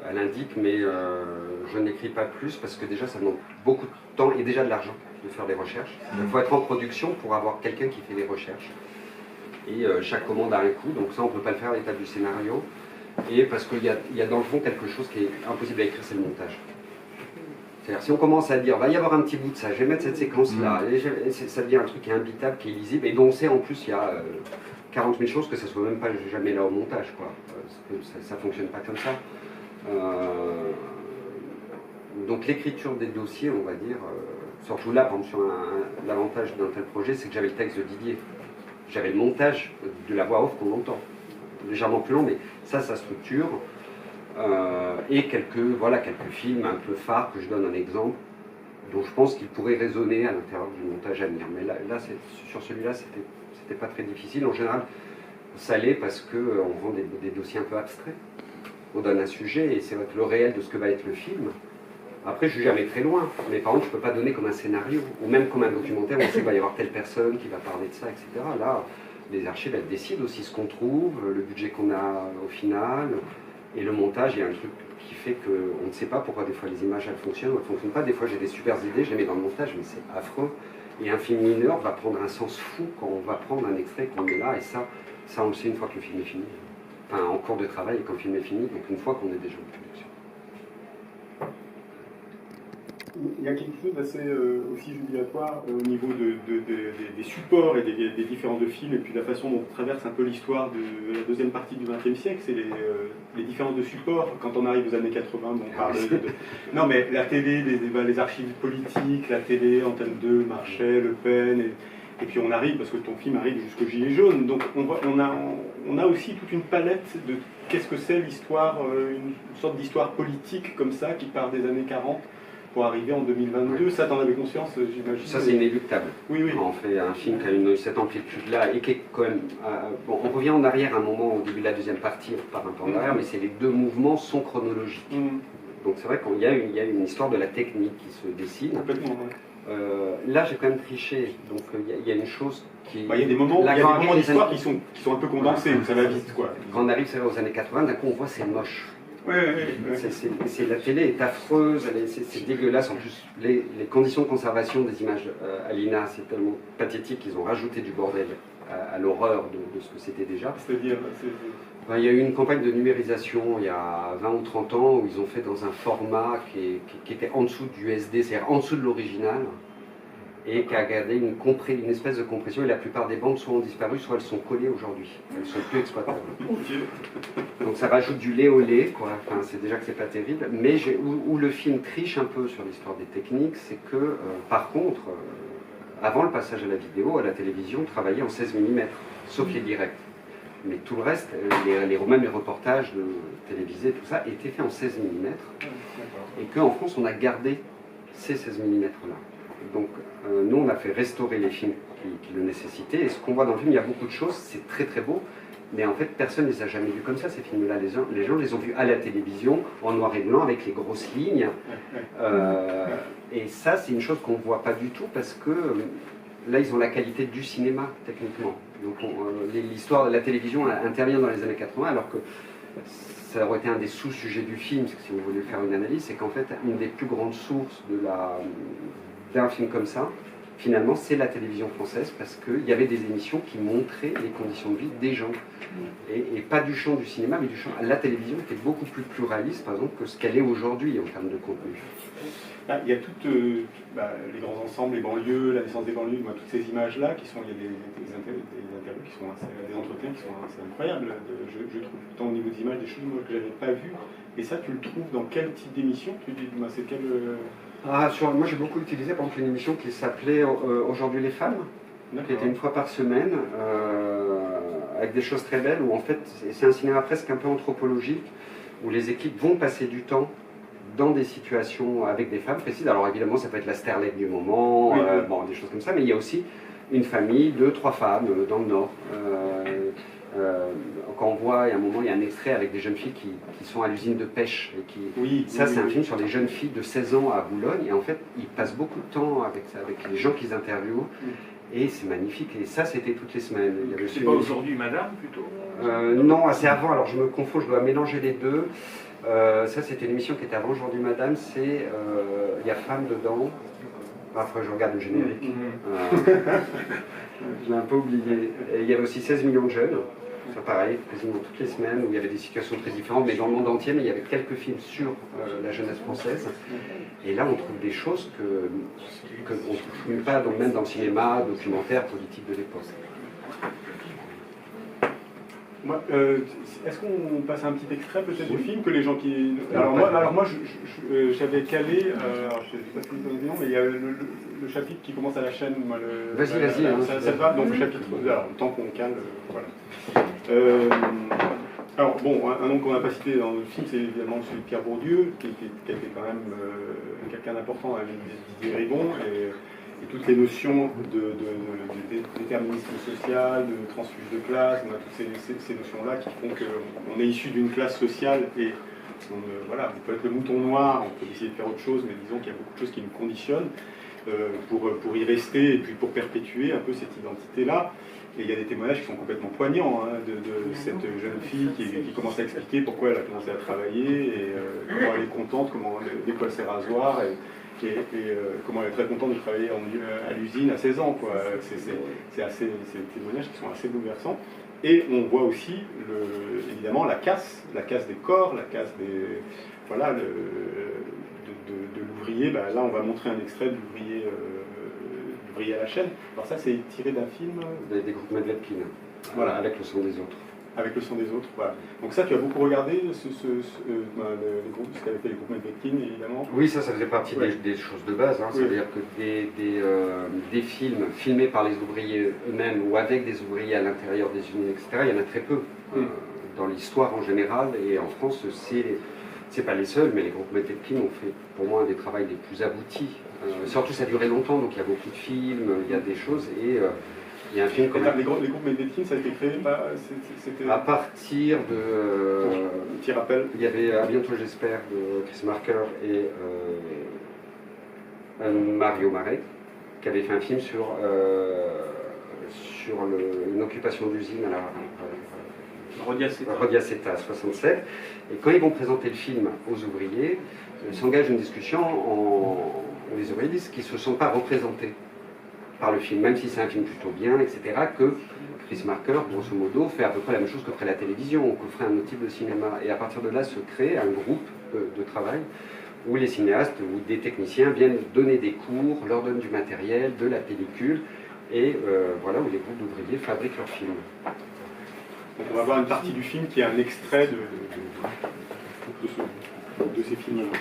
[SPEAKER 3] elle indique, mais je n'écris pas plus parce que déjà ça demande beaucoup de temps et déjà de l'argent de faire des recherches. Il faut être en production pour avoir quelqu'un qui fait les recherches. Et chaque commande a un coût, donc ça on ne peut pas le faire à l'étape du scénario. Et parce qu'il y a dans le fond quelque chose qui est impossible à écrire, c'est le montage. C'est-à-dire si on commence à dire, va y avoir un petit bout de ça, je vais mettre cette séquence-là, et ça devient un truc qui est imbitable, qui est illisible, et dont on sait en plus il y a 40 000 choses que ça ne soit même pas jamais là au montage, quoi. Parce que ça ne fonctionne pas comme ça. Donc l'écriture des dossiers, on va dire, surtout là, par exemple, sur l'avantage d'un tel projet, c'est que j'avais le texte de Didier. J'avais le montage de la voix off qu'on entend. Légèrement plus long, mais ça structure. Et quelques films un peu phares que je donne un exemple, dont je pense qu'il pourrait résonner à l'intérieur du montage à venir. Mais là sur celui-là, c'était pas très difficile. En général, ça l'est parce qu'on rend des dossiers un peu abstraits. On donne un sujet et c'est vrai que le réel de ce que va être le film. Après, je ne suis jamais très loin, mais par contre, je ne peux pas donner comme un scénario, ou même comme un documentaire, on sait qu'il va y avoir telle personne qui va parler de ça, etc. Là, les archives, elles décident aussi ce qu'on trouve, le budget qu'on a au final, et le montage, il y a un truc qui fait qu'on ne sait pas pourquoi des fois les images, elles fonctionnent ou elles ne fonctionnent pas. Des fois, j'ai des super idées, je les mets dans le montage, mais c'est affreux. Et un film mineur va prendre un sens fou quand on va prendre un extrait qu'on met là, et ça on le sait une fois que le film est fini. Enfin, en cours de travail et quand le film est fini, donc une fois qu'on est déjà en production.
[SPEAKER 2] Il y a quelque chose d'assez aussi jubilatoire au niveau des supports et des différents de films, et puis la façon dont on traverse un peu l'histoire de la deuxième partie du XXe siècle, c'est les différences de supports. Quand on arrive aux années 80, on parle Non, mais la télé, les archives politiques, la télé, Antenne 2, Marchais, Le Pen, et puis on arrive, parce que ton film arrive jusqu'au Gilet jaune, donc on a aussi toute une palette de qu'est-ce que c'est l'histoire, une sorte d'histoire politique comme ça, qui part des années 40, pour arriver en 2022, ça t'en avais conscience, j'imagine.
[SPEAKER 3] Ça c'est inéluctable.
[SPEAKER 2] Oui.
[SPEAKER 3] Quand on fait un film qui a cette amplitude-là et qui est quand même... bon, on revient en arrière un moment au début de la deuxième partie, on repart un peu en arrière, mais les deux mouvements sont chronologiques. Donc c'est vrai qu'il y a une histoire de la technique qui se dessine.
[SPEAKER 2] Complètement, ouais.
[SPEAKER 3] Là j'ai quand même triché, donc il y a une chose qui...
[SPEAKER 2] Il y a des moments d'histoire qui sont un peu condensés, où ça va vite, quoi.
[SPEAKER 3] Quand on arrive aux années 80, d'un coup on voit c'est moche.
[SPEAKER 2] Ouais.
[SPEAKER 3] La télé est affreuse, c'est dégueulasse. En plus, les conditions de conservation des images à l'INA, c'est tellement pathétique qu'ils ont rajouté du bordel à l'horreur de ce que c'était déjà.
[SPEAKER 2] C'est-à-dire
[SPEAKER 3] il y a eu une campagne de numérisation il y a 20 ou 30 ans où ils ont fait dans un format qui était en dessous du SD, c'est-à-dire en dessous de l'original, et qui a gardé une espèce de compression, et la plupart des bandes soit ont disparu, soit elles sont collées aujourd'hui. Elles ne sont plus exploitables. Donc ça rajoute du lait au lait, quoi. Enfin, c'est déjà que c'est pas terrible. Mais où le film triche un peu sur l'histoire des techniques, c'est que, par contre, avant le passage à la vidéo, à la télévision, on travaillait en 16 mm, sauf les directs. Mais tout le reste, même les reportages télévisés, tout ça, étaient faits en 16 mm. Et qu'en France, on a gardé ces 16 mm là. Donc nous on a fait restaurer les films qui le nécessitaient, et ce qu'on voit dans le film, il y a beaucoup de choses, c'est très très beau, mais en fait personne ne les a jamais vus comme ça, ces films-là. Les gens les ont vus à la télévision, en noir et blanc, avec les grosses lignes, et ça c'est une chose qu'on ne voit pas du tout, parce que là ils ont la qualité du cinéma, techniquement. Donc l'histoire de la télévision intervient dans les années 80, alors que ça aurait été un des sous-sujets du film, parce que si vous voulez faire une analyse, c'est qu'en fait une des plus grandes sources d'un film comme ça, finalement, c'est la télévision française, parce qu'il y avait des émissions qui montraient les conditions de vie des gens. Et pas du champ du cinéma, mais du champ... La télévision était beaucoup plus pluraliste, par exemple, que ce qu'elle est aujourd'hui en termes de contenu.
[SPEAKER 2] Il y a toutes les grands ensembles, les banlieues, la naissance des banlieues, toutes ces images-là, il y a des interviews qui sont des entretiens qui sont assez incroyables, je trouve, tant au niveau des images, des choses que je n'avais pas vues. Et ça, tu le trouves dans quel type d'émission? C'est quel...
[SPEAKER 3] moi j'ai beaucoup utilisé par exemple une émission qui s'appelait Aujourd'hui les femmes, qui était une fois par semaine, avec des choses très belles, où en fait, c'est un cinéma presque un peu anthropologique, où les équipes vont passer du temps dans des situations avec des femmes précises. Alors évidemment, ça peut être la starlette du moment, bon, des choses comme ça, mais il y a aussi une famille, 2-3 femmes dans le Nord. Quand on voit, il y a un moment, il y a un extrait avec des jeunes filles qui sont à l'usine de pêche. Et c'est un film sur les jeunes filles de 16 ans à Boulogne. Et en fait, ils passent beaucoup de temps avec les gens qu'ils interviewent. Et c'est magnifique. Et ça, c'était toutes les semaines.
[SPEAKER 6] C'est pas aujourd'hui, madame, plutôt
[SPEAKER 3] non, c'est avant. Alors je me confonds, je dois mélanger les deux. Ça, c'était une émission qui était avant Aujourd'hui Madame. Il y a Femme dedans. Après, je regarde le générique. Je l'ai un peu oublié. Et il y avait aussi 16 millions de jeunes. Ça, pareil, quasiment toutes les semaines, où il y avait des situations très différentes, mais dans le monde entier. Mais il y avait quelques films sur la jeunesse française. Et là, on trouve des choses qu'on ne trouve même pas, donc même dans le cinéma, documentaire, politique de l'époque.
[SPEAKER 2] Est-ce qu'on passe un petit extrait peut-être du film que les gens qui... Alors moi j'avais calé, alors je ne sais pas si vous avez dit, mais il y a le chapitre qui commence à la chaîne.
[SPEAKER 3] Vas-y.
[SPEAKER 2] Ça va, donc le chapitre, alors le temps qu'on cale, voilà. Alors bon, un nom qu'on n'a pas cité dans le film, c'est évidemment celui de Pierre Bourdieu, qui était quand même quelqu'un d'important avec Didier Rigon, et toutes les notions de déterminisme social, de transfuge de classe, on a toutes ces notions-là qui font qu'on est issu d'une classe sociale et voilà, on peut être le mouton noir, on peut essayer de faire autre chose, mais disons qu'il y a beaucoup de choses qui nous conditionnent pour y rester et puis pour perpétuer un peu cette identité-là. Et il y a des témoignages qui sont complètement poignants de cette jeune fille qui commence à expliquer pourquoi elle a commencé à travailler et comment elle est contente, dès qu'elle s'est rasoir et comment elle est très contente de travailler à l'usine à 16 ans. C'est des témoignages qui sont assez bouleversants. Et on voit aussi, évidemment, la casse des corps, la casse de l'ouvrier. Là, on va montrer un extrait de l'ouvrier à la chaîne. Alors ça, c'est tiré d'un film...
[SPEAKER 3] Des groupes Medvedkin,
[SPEAKER 2] voilà.
[SPEAKER 3] Avec le son des autres.
[SPEAKER 2] Avec le son des autres, voilà. Donc ça, tu as beaucoup regardé ce qu'avaient fait les groupes Medvedkin, évidemment.
[SPEAKER 3] Oui, ça faisait partie des choses de base. C'est-à-dire que des films filmés par les ouvriers eux-mêmes ou avec des ouvriers à l'intérieur des usines, etc., il y en a très peu dans l'histoire en général. Et en France, c'est pas les seuls, mais les groupes Medvedkin ont fait pour moi un des travaux les plus aboutis. Surtout, ça a duré longtemps, donc il y a beaucoup de films, il y a des choses. Et il y a un film comme...
[SPEAKER 2] Les groupes Medvedkin, ça a été créé
[SPEAKER 3] à partir de...
[SPEAKER 2] Petit rappel.
[SPEAKER 3] Il y avait À bientôt j'espère de Chris Marker et Mario Marais, qui avait fait un film sur une occupation d'usine à la Rodiaceta 67. Et quand ils vont présenter le film aux ouvriers, s'engage une discussion où les ouvriers disent qu'ils ne se sont pas représentés par le film, même si c'est un film plutôt bien, etc., que Chris Marker, grosso modo, fait à peu près la même chose que ferait la télévision, ou que ferait un autre type de cinéma. Et à partir de là se crée un groupe de travail où les cinéastes ou des techniciens viennent donner des cours, leur donnent du matériel, de la pellicule, et voilà, où les groupes d'ouvriers fabriquent leurs films.
[SPEAKER 2] Donc on va voir une partie du film qui est un extrait de ces films-là.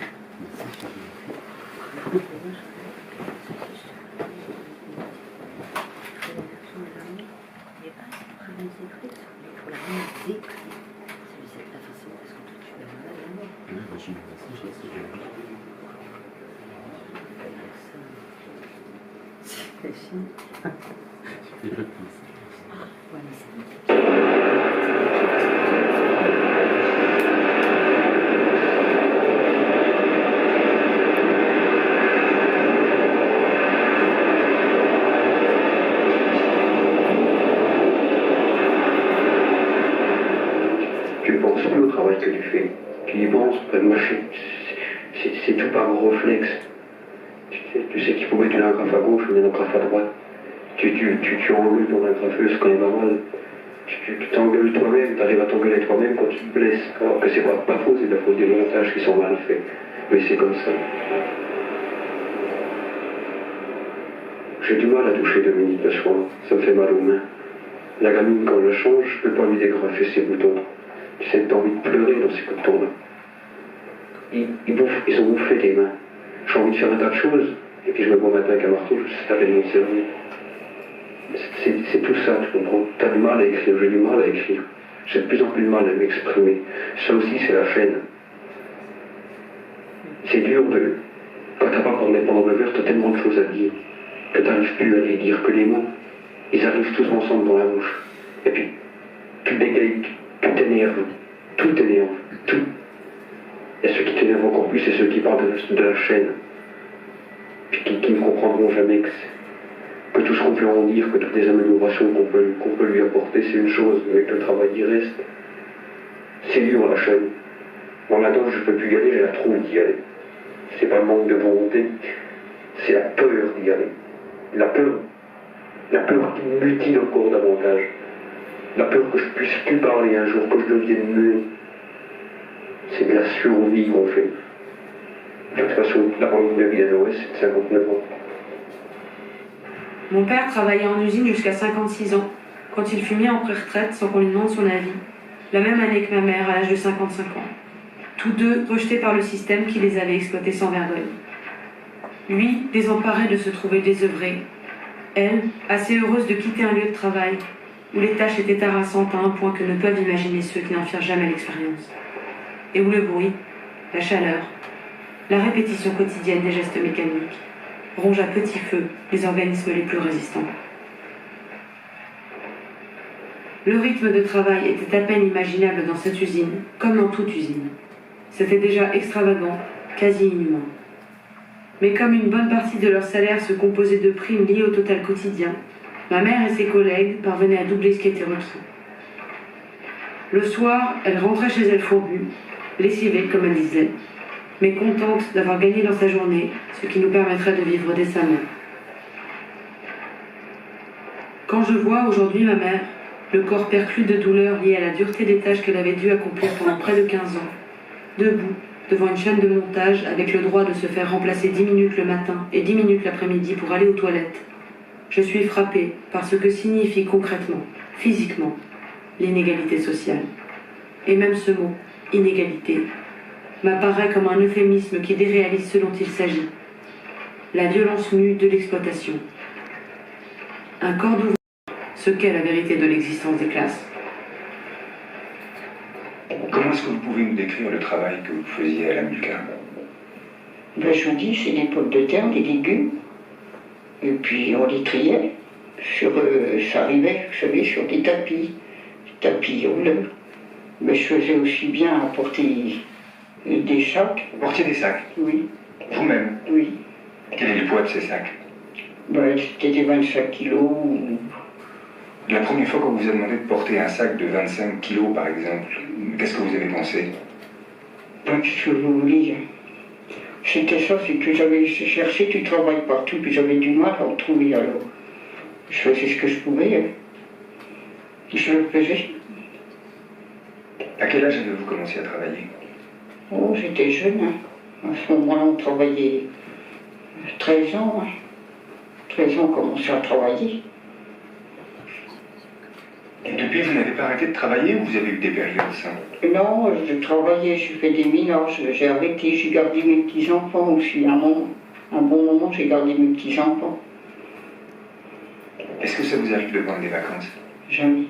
[SPEAKER 7] Tu ne penses plus au travail que tu fais. Tu y penses, moi c'est tout par réflexe. Tu sais qu'il faut mettre une agrafe à gauche ou une agrafe à droite. Tu engueules ton agrafeuse quand il va mal. Tu t'engueules toi-même, tu arrives à t'engueuler toi-même quand tu te blesses. Alors que c'est pas faux, c'est de la faute des montages qui sont mal faits. Mais c'est comme ça. J'ai du mal à toucher Dominique le soir, ça me fait mal aux mains. La gamine, quand elle change, je peux pas lui dégrafer ses boutons. Tu sais que t'as envie de pleurer dans ces boutons-là. Ils ont bouffé les mains. J'ai envie de faire un tas de choses, et puis je me vois matin avec un marteau, je sais taper mon cerveau. C'est tout ça, tu comprends. T'as du mal à écrire, j'ai du mal à écrire. J'ai de plus en plus de mal à m'exprimer. Ça aussi, c'est la chaîne. C'est dur de... Quand t'as pas encore pendant le verre, t'as tellement de choses à dire que t'arrives plus à les dire, que les mots, ils arrivent tous ensemble dans la bouche. Et puis, tu bégayes, tout t'énerve, tout t'énerve, tout. Et ceux qui t'énervent encore plus, c'est ceux qui parlent de la chaîne. Puis qui ne comprendront jamais que tout ce qu'on peut en dire, que toutes les améliorations qu'on peut lui apporter, c'est une chose, mais que le travail y reste. C'est dur la chaîne. Moi maintenant, je ne peux plus y aller, j'ai la trouille d'y aller. C'est pas le manque de volonté, c'est la peur d'y aller. La peur qui me mutile encore davantage. La peur que je puisse plus parler un jour, que je devienne muet. C'est de la survie qu'on fait. De toute façon, la moyenne de vie à l'Ouest, c'est de 59 ans.
[SPEAKER 8] Mon père travaillait en usine jusqu'à 56 ans, quand il fut mis en pré-retraite sans qu'on lui demande son avis, la même année que ma mère, à l'âge de 55 ans. Tous deux rejetés par le système qui les avait exploités sans vergogne. Lui, désemparé de se trouver désœuvré. Elle, assez heureuse de quitter un lieu de travail, où les tâches étaient harassantes à un point que ne peuvent imaginer ceux qui n'en firent jamais l'expérience. Et où le bruit, la chaleur, la répétition quotidienne des gestes mécaniques ronge à petit feu les organismes les plus résistants. Le rythme de travail était à peine imaginable dans cette usine, comme dans toute usine. C'était déjà extravagant, quasi inhumain. Mais comme une bonne partie de leur salaire se composait de primes liées au total quotidien, ma mère et ses collègues parvenaient à doubler ce qui était requis. Le soir, elle rentrait chez elle fourbue, lessivée comme elle disait, mais contente d'avoir gagné dans sa journée ce qui nous permettrait de vivre décemment. Quand je vois aujourd'hui ma mère, le corps perclus de douleur liée à la dureté des tâches qu'elle avait dû accomplir pendant près de 15 ans, debout, devant une chaîne de montage avec le droit de se faire remplacer 10 minutes le matin et 10 minutes l'après-midi pour aller aux toilettes, je suis frappée par ce que signifie concrètement, physiquement, l'inégalité sociale. Et même ce mot, inégalité, m'apparaît comme un euphémisme qui déréalise ce dont il s'agit. La violence nue de l'exploitation. Un corps d'ouvrier, ce qu'est la vérité de l'existence des classes.
[SPEAKER 9] Comment est-ce que vous pouvez nous décrire le travail que vous faisiez à la Mulca?
[SPEAKER 10] Ben, je vous dis, c'est des pommes de terre, des légumes, et puis on les triait. Ça arrivait, vous savez, sur des tapis rouleurs. Mais je faisais aussi bien apporter des sacs.
[SPEAKER 9] Vous portiez des sacs?
[SPEAKER 10] Oui.
[SPEAKER 9] Vous-même?
[SPEAKER 10] Oui.
[SPEAKER 9] Quel est le poids de ces sacs?
[SPEAKER 10] Ben, c'était des 25 kilos.
[SPEAKER 9] La première fois qu'on vous a demandé de porter un sac de 25 kilos, par exemple, qu'est-ce que vous avez pensé?
[SPEAKER 10] Ben, qu'est-ce que vous voulez? C'était ça, c'est que j'avais cherché du travail partout, puis j'avais du mal à en trouver, alors je faisais ce que je pouvais. Hein. Je le faisais.
[SPEAKER 9] À quel âge avez-vous commencé à travailler?
[SPEAKER 10] Oh, j'étais jeune. Hein. À ce moment-là, on travaillait 13 ans. Hein. 13 ans, on commençait à travailler.
[SPEAKER 9] Et depuis, vous n'avez pas arrêté de travailler ou vous avez eu des périodes simples?
[SPEAKER 10] Non, je travaillais, j'ai fait des ménages, j'ai arrêté, j'ai gardé mes petits-enfants aussi. Un bon moment, j'ai gardé mes petits-enfants.
[SPEAKER 9] Est-ce que ça vous arrive de prendre des vacances?
[SPEAKER 10] Jamais.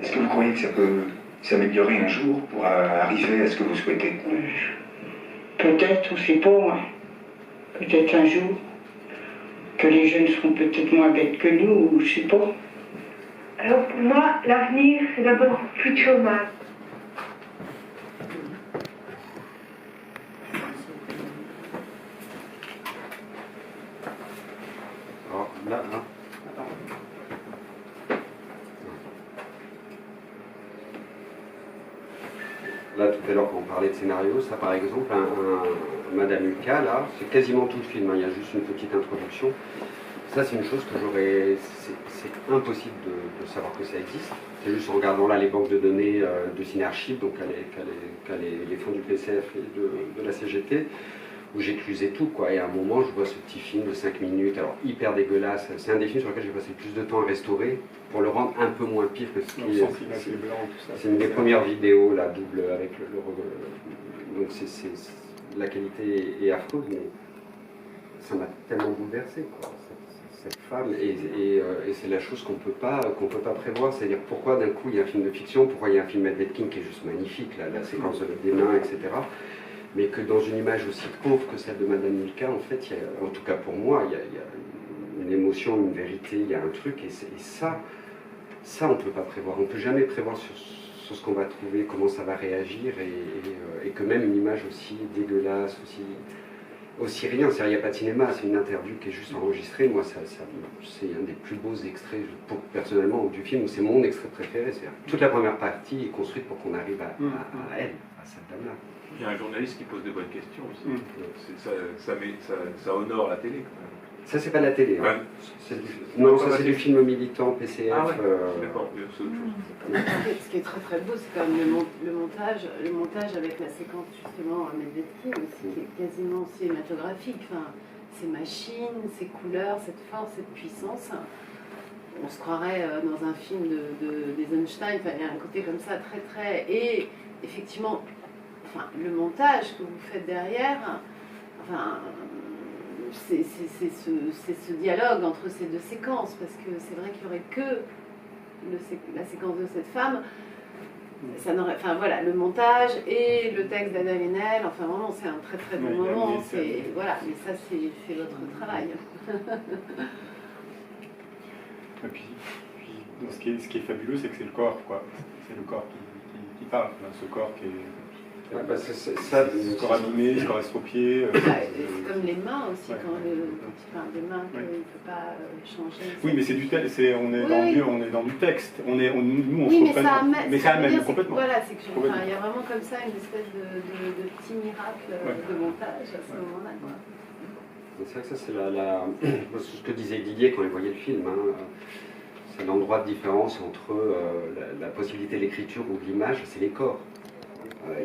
[SPEAKER 9] Est-ce que vous croyez que ça peut s'améliorer un jour pour arriver à ce que vous souhaitez?
[SPEAKER 10] Peut-être, on ne sait pas. Hein. Peut-être un jour. Que les jeunes seront peut-être moins bêtes que nous, ou je sais pas.
[SPEAKER 11] Alors pour moi, l'avenir, c'est d'abord plus de chômage.
[SPEAKER 3] Alors, là, hein. Là, tout à l'heure, quand on parlait de scénario, ça, par exemple, Madame Mulca, là, c'est quasiment tout le film, hein, il y a juste une petite introduction. Ça, c'est une chose que j'aurais... C'est impossible de savoir que ça existe. C'est juste en regardant là les banques de données de Cinéarchive, donc les fonds du PCF et de la CGT, où j'éclusais tout, quoi. Et à un moment, je vois ce petit film de 5 minutes, alors hyper dégueulasse. C'est un des films sur lequel j'ai passé le plus de temps à restaurer, pour le rendre un peu moins pire que ce qui est... C'est une des premières vidéos, là, double, avec donc la qualité est affreuse, mais ça m'a tellement bouleversé, quoi, cette femme, et c'est la chose qu'on peut pas prévoir, c'est-à-dire pourquoi d'un coup il y a un film de fiction, pourquoi il y a un film Edward qui est juste magnifique, la séquence des mains, etc., mais que dans une image aussi pauvre que celle de Madame Milka, en fait, en tout cas pour moi, il y a une émotion, une vérité, il y a un truc, et ça on ne peut pas prévoir, on ne peut jamais prévoir sur ce qu'on va trouver, comment ça va réagir, et que même une image aussi dégueulasse, aussi rien, c'est-à-dire il n'y a pas de cinéma, c'est une interview qui est juste enregistrée, moi c'est un des plus beaux extraits, personnellement, du film, c'est mon extrait préféré, c'est-à-dire toute la première partie est construite pour qu'on arrive à elle, à cette dame-là.
[SPEAKER 6] Il y a un journaliste qui pose de bonnes questions aussi. Ça honore la télé quand même.
[SPEAKER 3] Ça, c'est pas la télé.
[SPEAKER 6] Ouais.
[SPEAKER 3] Non, ça, c'est du film militant, PCF.
[SPEAKER 6] Ah ouais. D'accord, c'est autre chose.
[SPEAKER 12] Ce qui est très très beau, c'est quand même le montage avec la séquence justement Medvedkin, qui est quasiment cinématographique. Enfin, ces machines, ces couleurs, cette force, cette puissance. On se croirait dans un film d'Eisenstein. Enfin, il y a un côté comme ça très très. Et effectivement, enfin, le montage que vous faites derrière, enfin. C'est ce dialogue entre ces deux séquences, parce que c'est vrai qu'il n'y aurait que la séquence de cette femme, ça n'aurait, enfin voilà, le montage et le texte d'Ada Lenel, enfin vraiment c'est un très très bon moment, voilà, mais ça c'est votre travail.
[SPEAKER 2] Et puis ce qui est fabuleux, c'est que c'est le corps, quoi. C'est le corps qui parle, ce corps qui est...
[SPEAKER 3] Ouais, bah le
[SPEAKER 2] corps abîmé, le corps estropié.
[SPEAKER 12] C'est comme les mains aussi, quand il parle des mains, qu'il ne peut pas changer.
[SPEAKER 2] Oui, mais c'est du texte, on est dans du texte. Nous, on
[SPEAKER 12] oui,
[SPEAKER 2] se représente. Mais ça amène complètement.
[SPEAKER 12] Voilà, c'est que il y a vraiment comme ça une espèce de petit miracle de montage à ce moment-là.
[SPEAKER 3] C'est vrai que ça, c'est ce que disait Didier quand il voyait le film. Hein. C'est l'endroit de différence entre la possibilité de l'écriture ou de l'image, c'est les corps.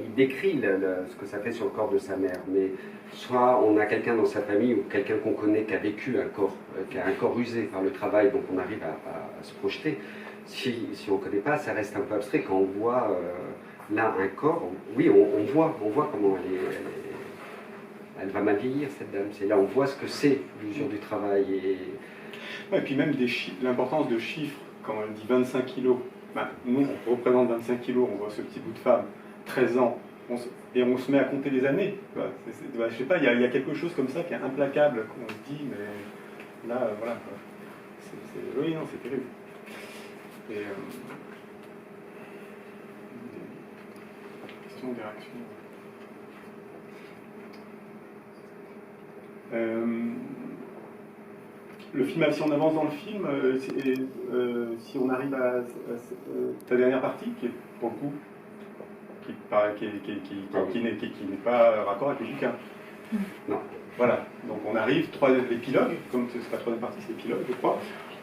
[SPEAKER 3] Il décrit ce que ça fait sur le corps de sa mère, mais soit on a quelqu'un dans sa famille ou quelqu'un qu'on connaît qui a vécu un corps, qui a un corps usé par le travail, donc on arrive à se projeter. Si on ne connaît pas, ça reste un peu abstrait. Quand on voit là un corps, oui, on voit comment elle va mal vieillir, cette dame. C'est là on voit ce que c'est l'usure du travail.
[SPEAKER 2] Et puis même l'importance de chiffres, quand elle dit 25 kilos, ben, nous on représente 25 kilos, on voit ce petit bout de femme. 13 ans, et on se met à compter les années. Je sais pas, il y a quelque chose comme ça qui est implacable, qu'on se dit, mais là, voilà. Oui, non, c'est terrible. Et, des questions, des réactions. Le film, si on avance dans le film, si on arrive à ta dernière partie, qui est pour le coup qui n'est pas raccord avec le bouquin. Non. Voilà. Donc on arrive, l'épilogue, comme c'est la troisième partie, c'est l'épilogue, je crois,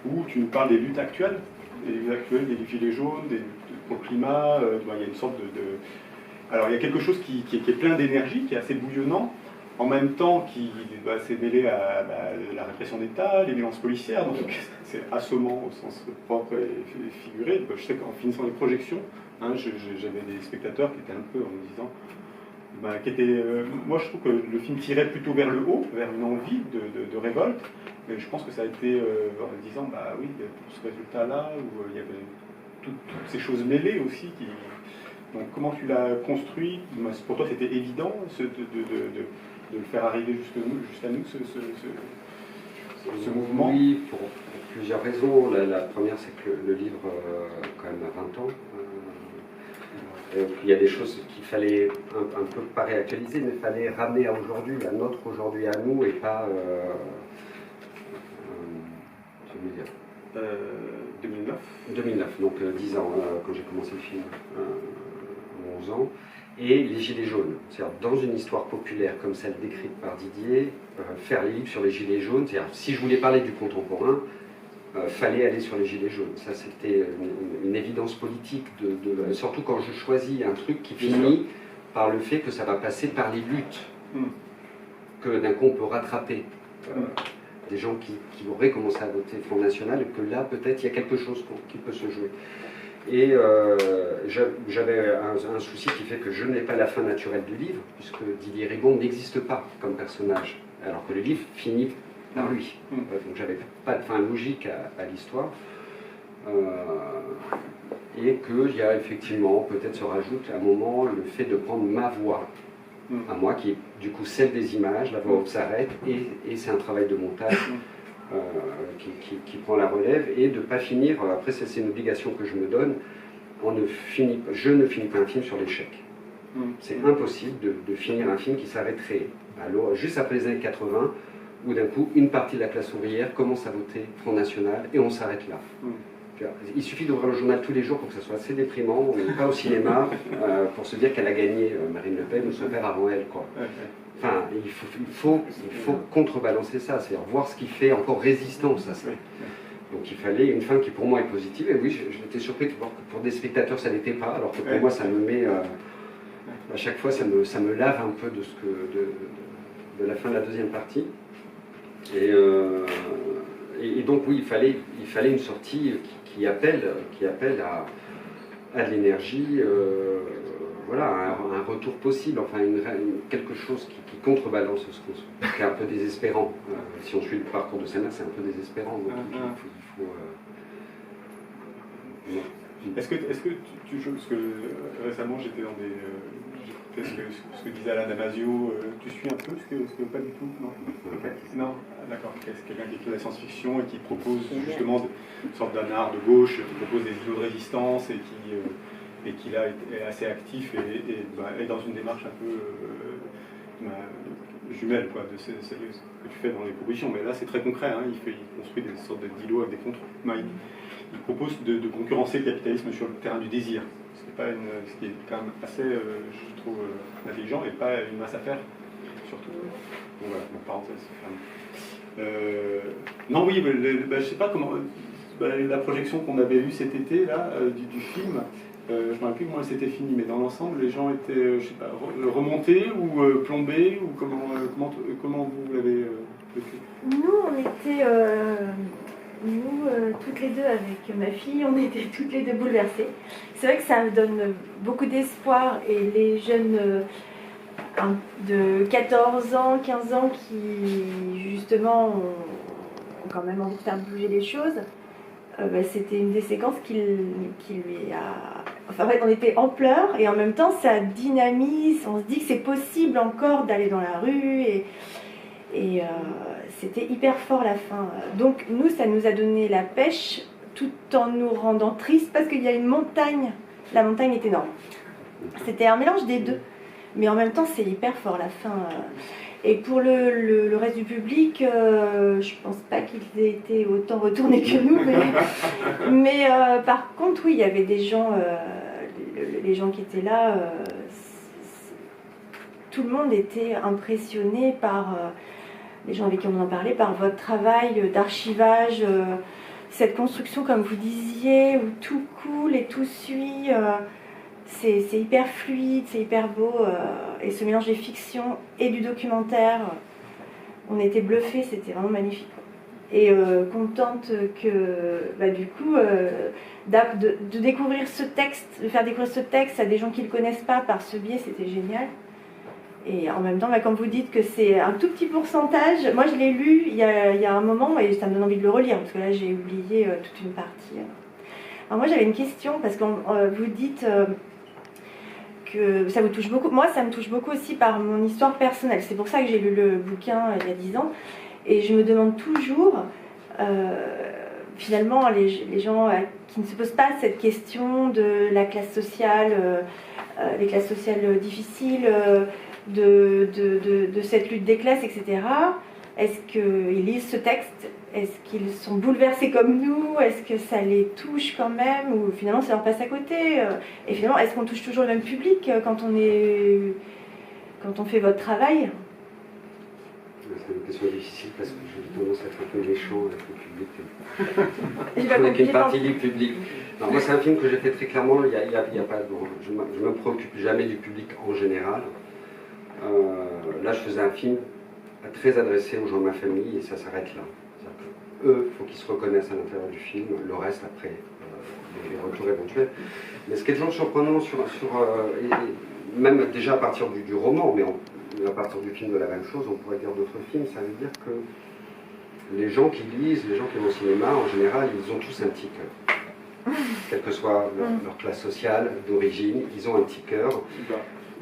[SPEAKER 2] où tu nous parles des luttes actuelles, des gilets jaunes, pour le climat, il y a une sorte de... Alors il y a quelque chose qui est plein d'énergie, qui est assez bouillonnant, en même temps qui s'est mêlé à la répression d'État, les violences policières, donc c'est assommant au sens propre et figuré. Je sais qu'en finissant les projections, j'avais des spectateurs qui étaient un peu en me disant, moi je trouve que le film tirait plutôt vers le haut, vers une envie de révolte, mais je pense que ça a été en disant, oui, pour ce résultat-là, où il y avait toutes ces choses mêlées aussi. Donc comment tu l'as construit? Pour toi c'était évident de le faire arriver jusqu'à nous, ce mouvement?
[SPEAKER 3] Oui, pour plusieurs raisons. La première, c'est que le livre, quand même, a 20 ans. Il y a des choses qu'il fallait un peu pas réactualiser, mais il fallait ramener à aujourd'hui, à notre aujourd'hui à nous, et pas... 2009, donc 10 ans, quand j'ai commencé le film, 11 ans. Et les Gilets jaunes, c'est-à-dire dans une histoire populaire comme celle décrite par Didier, faire les livres sur les Gilets jaunes, c'est-à-dire si je voulais parler du contemporain, fallait aller sur les Gilets jaunes. Ça c'était une évidence politique, surtout quand je choisis un truc qui finit par le fait que ça va passer par les luttes, que d'un coup on peut rattraper des gens qui auraient commencé à voter Front National, et que là peut-être il y a quelque chose qui peut se jouer. Et j'avais un souci qui fait que je n'ai pas la fin naturelle du livre, puisque Didier Rigon n'existe pas comme personnage, alors que le livre finit par lui. Donc j'avais pas de fin logique à l'histoire. Et qu'il y a effectivement, peut-être se rajoute à un moment le fait de prendre ma voix à moi, qui est du coup celle des images, la voix off s'arrête, et c'est un travail de montage qui prend la relève, et de ne pas finir, après c'est une obligation que je me donne, je ne finis pas un film sur l'échec. C'est impossible de finir un film qui s'arrêterait juste après les années 80, où d'un coup une partie de la classe ouvrière commence à voter Front National, et on s'arrête là. Il suffit d'ouvrir le journal tous les jours pour que ça soit assez déprimant, on n'est pas au cinéma pour se dire qu'elle a gagné Marine Le Pen ou son père avant elle, quoi. Enfin, il faut contrebalancer ça, c'est-à-dire voir ce qui fait encore résistance à ça. Donc il fallait une fin qui pour moi est positive, et oui, j'étais surpris de voir que pour des spectateurs ça n'était pas, alors que pour moi ça me met, à chaque fois ça me lave un peu de la fin de la deuxième partie. Et donc oui, il fallait une sortie qui appelle à de l'énergie, voilà, un retour possible, enfin quelque chose qui contrebalance ce qui est un peu désespérant. Si on suit le parcours de sa mère, c'est un peu désespérant. Donc
[SPEAKER 2] Est-ce que tu joues, parce que récemment j'étais dans des... ce que disait Alain Damasio, tu suis un peu ce que pas du tout? Non, non, d'accord. C'est quelqu'un qui écrit de la science-fiction et qui propose justement une sorte d'un art de gauche, qui propose des idées de résistance et qui là est assez actif et dans une démarche un peu jumelle quoi, de ce que tu fais dans les propositions. Mais là c'est très concret, hein. Il construit des sortes d'îlots avec des contre. Il propose de concurrencer le capitalisme sur le terrain du désir. Ce qui est quand même assez, je trouve, intelligent et pas une masse à faire, surtout. Bon, voilà, donc parenthèse. Non, oui, je sais pas comment. La projection qu'on avait eue cet été, là, du film, je ne me rappelle plus comment elle s'était finie, mais dans l'ensemble, les gens étaient, je sais pas, remontés ou plombés, ou comment vous l'avez vécu?
[SPEAKER 1] Nous, on était. Toutes les deux avec ma fille, on était toutes les deux bouleversées. C'est vrai que ça donne beaucoup d'espoir et les jeunes de 14 ans, 15 ans qui justement ont quand même envie de faire bouger les choses, c'était une des séquences qui lui a... Enfin, en fait, on était en pleurs et en même temps ça dynamise, on se dit que c'est possible encore d'aller dans la rue et c'était hyper fort la fin. Donc nous, ça nous a donné la pêche tout en nous rendant tristes parce qu'il y a une montagne. La montagne est énorme. C'était un mélange des deux. Mais en même temps, c'est hyper fort la fin. Et pour le reste du public, je pense pas qu'ils aient été autant retournés que nous. Mais par contre, oui, il y avait des gens, les gens qui étaient là, tout le monde était impressionné par... les gens avec qui on en parlait, par votre travail d'archivage, cette construction, comme vous disiez, où tout coule et tout suit, c'est hyper fluide, c'est hyper beau, et ce mélange des fictions et du documentaire, on était bluffés, c'était vraiment magnifique. Et contente que, du coup, de découvrir ce texte, de faire découvrir ce texte à des gens qui ne le connaissent pas par ce biais, c'était génial. Et en même temps, comme vous dites que c'est un tout petit pourcentage, moi je l'ai lu il y a un moment et ça me donne envie de le relire, parce que là j'ai oublié toute une partie. Alors moi j'avais une question, parce que vous dites que ça vous touche beaucoup. Moi ça me touche beaucoup aussi par mon histoire personnelle. C'est pour ça que j'ai lu le bouquin il y a 10 ans. Et je me demande toujours, finalement, les gens qui ne se posent pas cette question de la classe sociale, les classes sociales difficiles, de cette lutte des classes, etc. Est-ce qu'ils lisent ce texte? Est-ce qu'ils sont bouleversés comme nous? Est-ce que ça les touche quand même? Ou finalement ça leur passe à côté? Et finalement, est-ce qu'on touche toujours le même public quand on fait votre travail?
[SPEAKER 3] C'est une question difficile parce que j'ai tendance à être un peu méchant avec le public. Avec une partie du public. Non, moi c'est un film que j'ai fait très clairement, il y a pas, je ne me préoccupe jamais du public en général. Là je faisais un film très adressé aux gens de ma famille et ça s'arrête là. Eux, il faut qu'ils se reconnaissent à l'intérieur du film, le reste après, les retours éventuels. Mais ce qui est toujours surprenant même déjà à partir du roman, mais à partir du film de la même chose, on pourrait dire d'autres films, ça veut dire que Les gens qui lisent, les gens qui vont au cinéma, en général, ils ont tous un petit cœur. Quelle que soit leur classe sociale, d'origine, ils ont un petit cœur.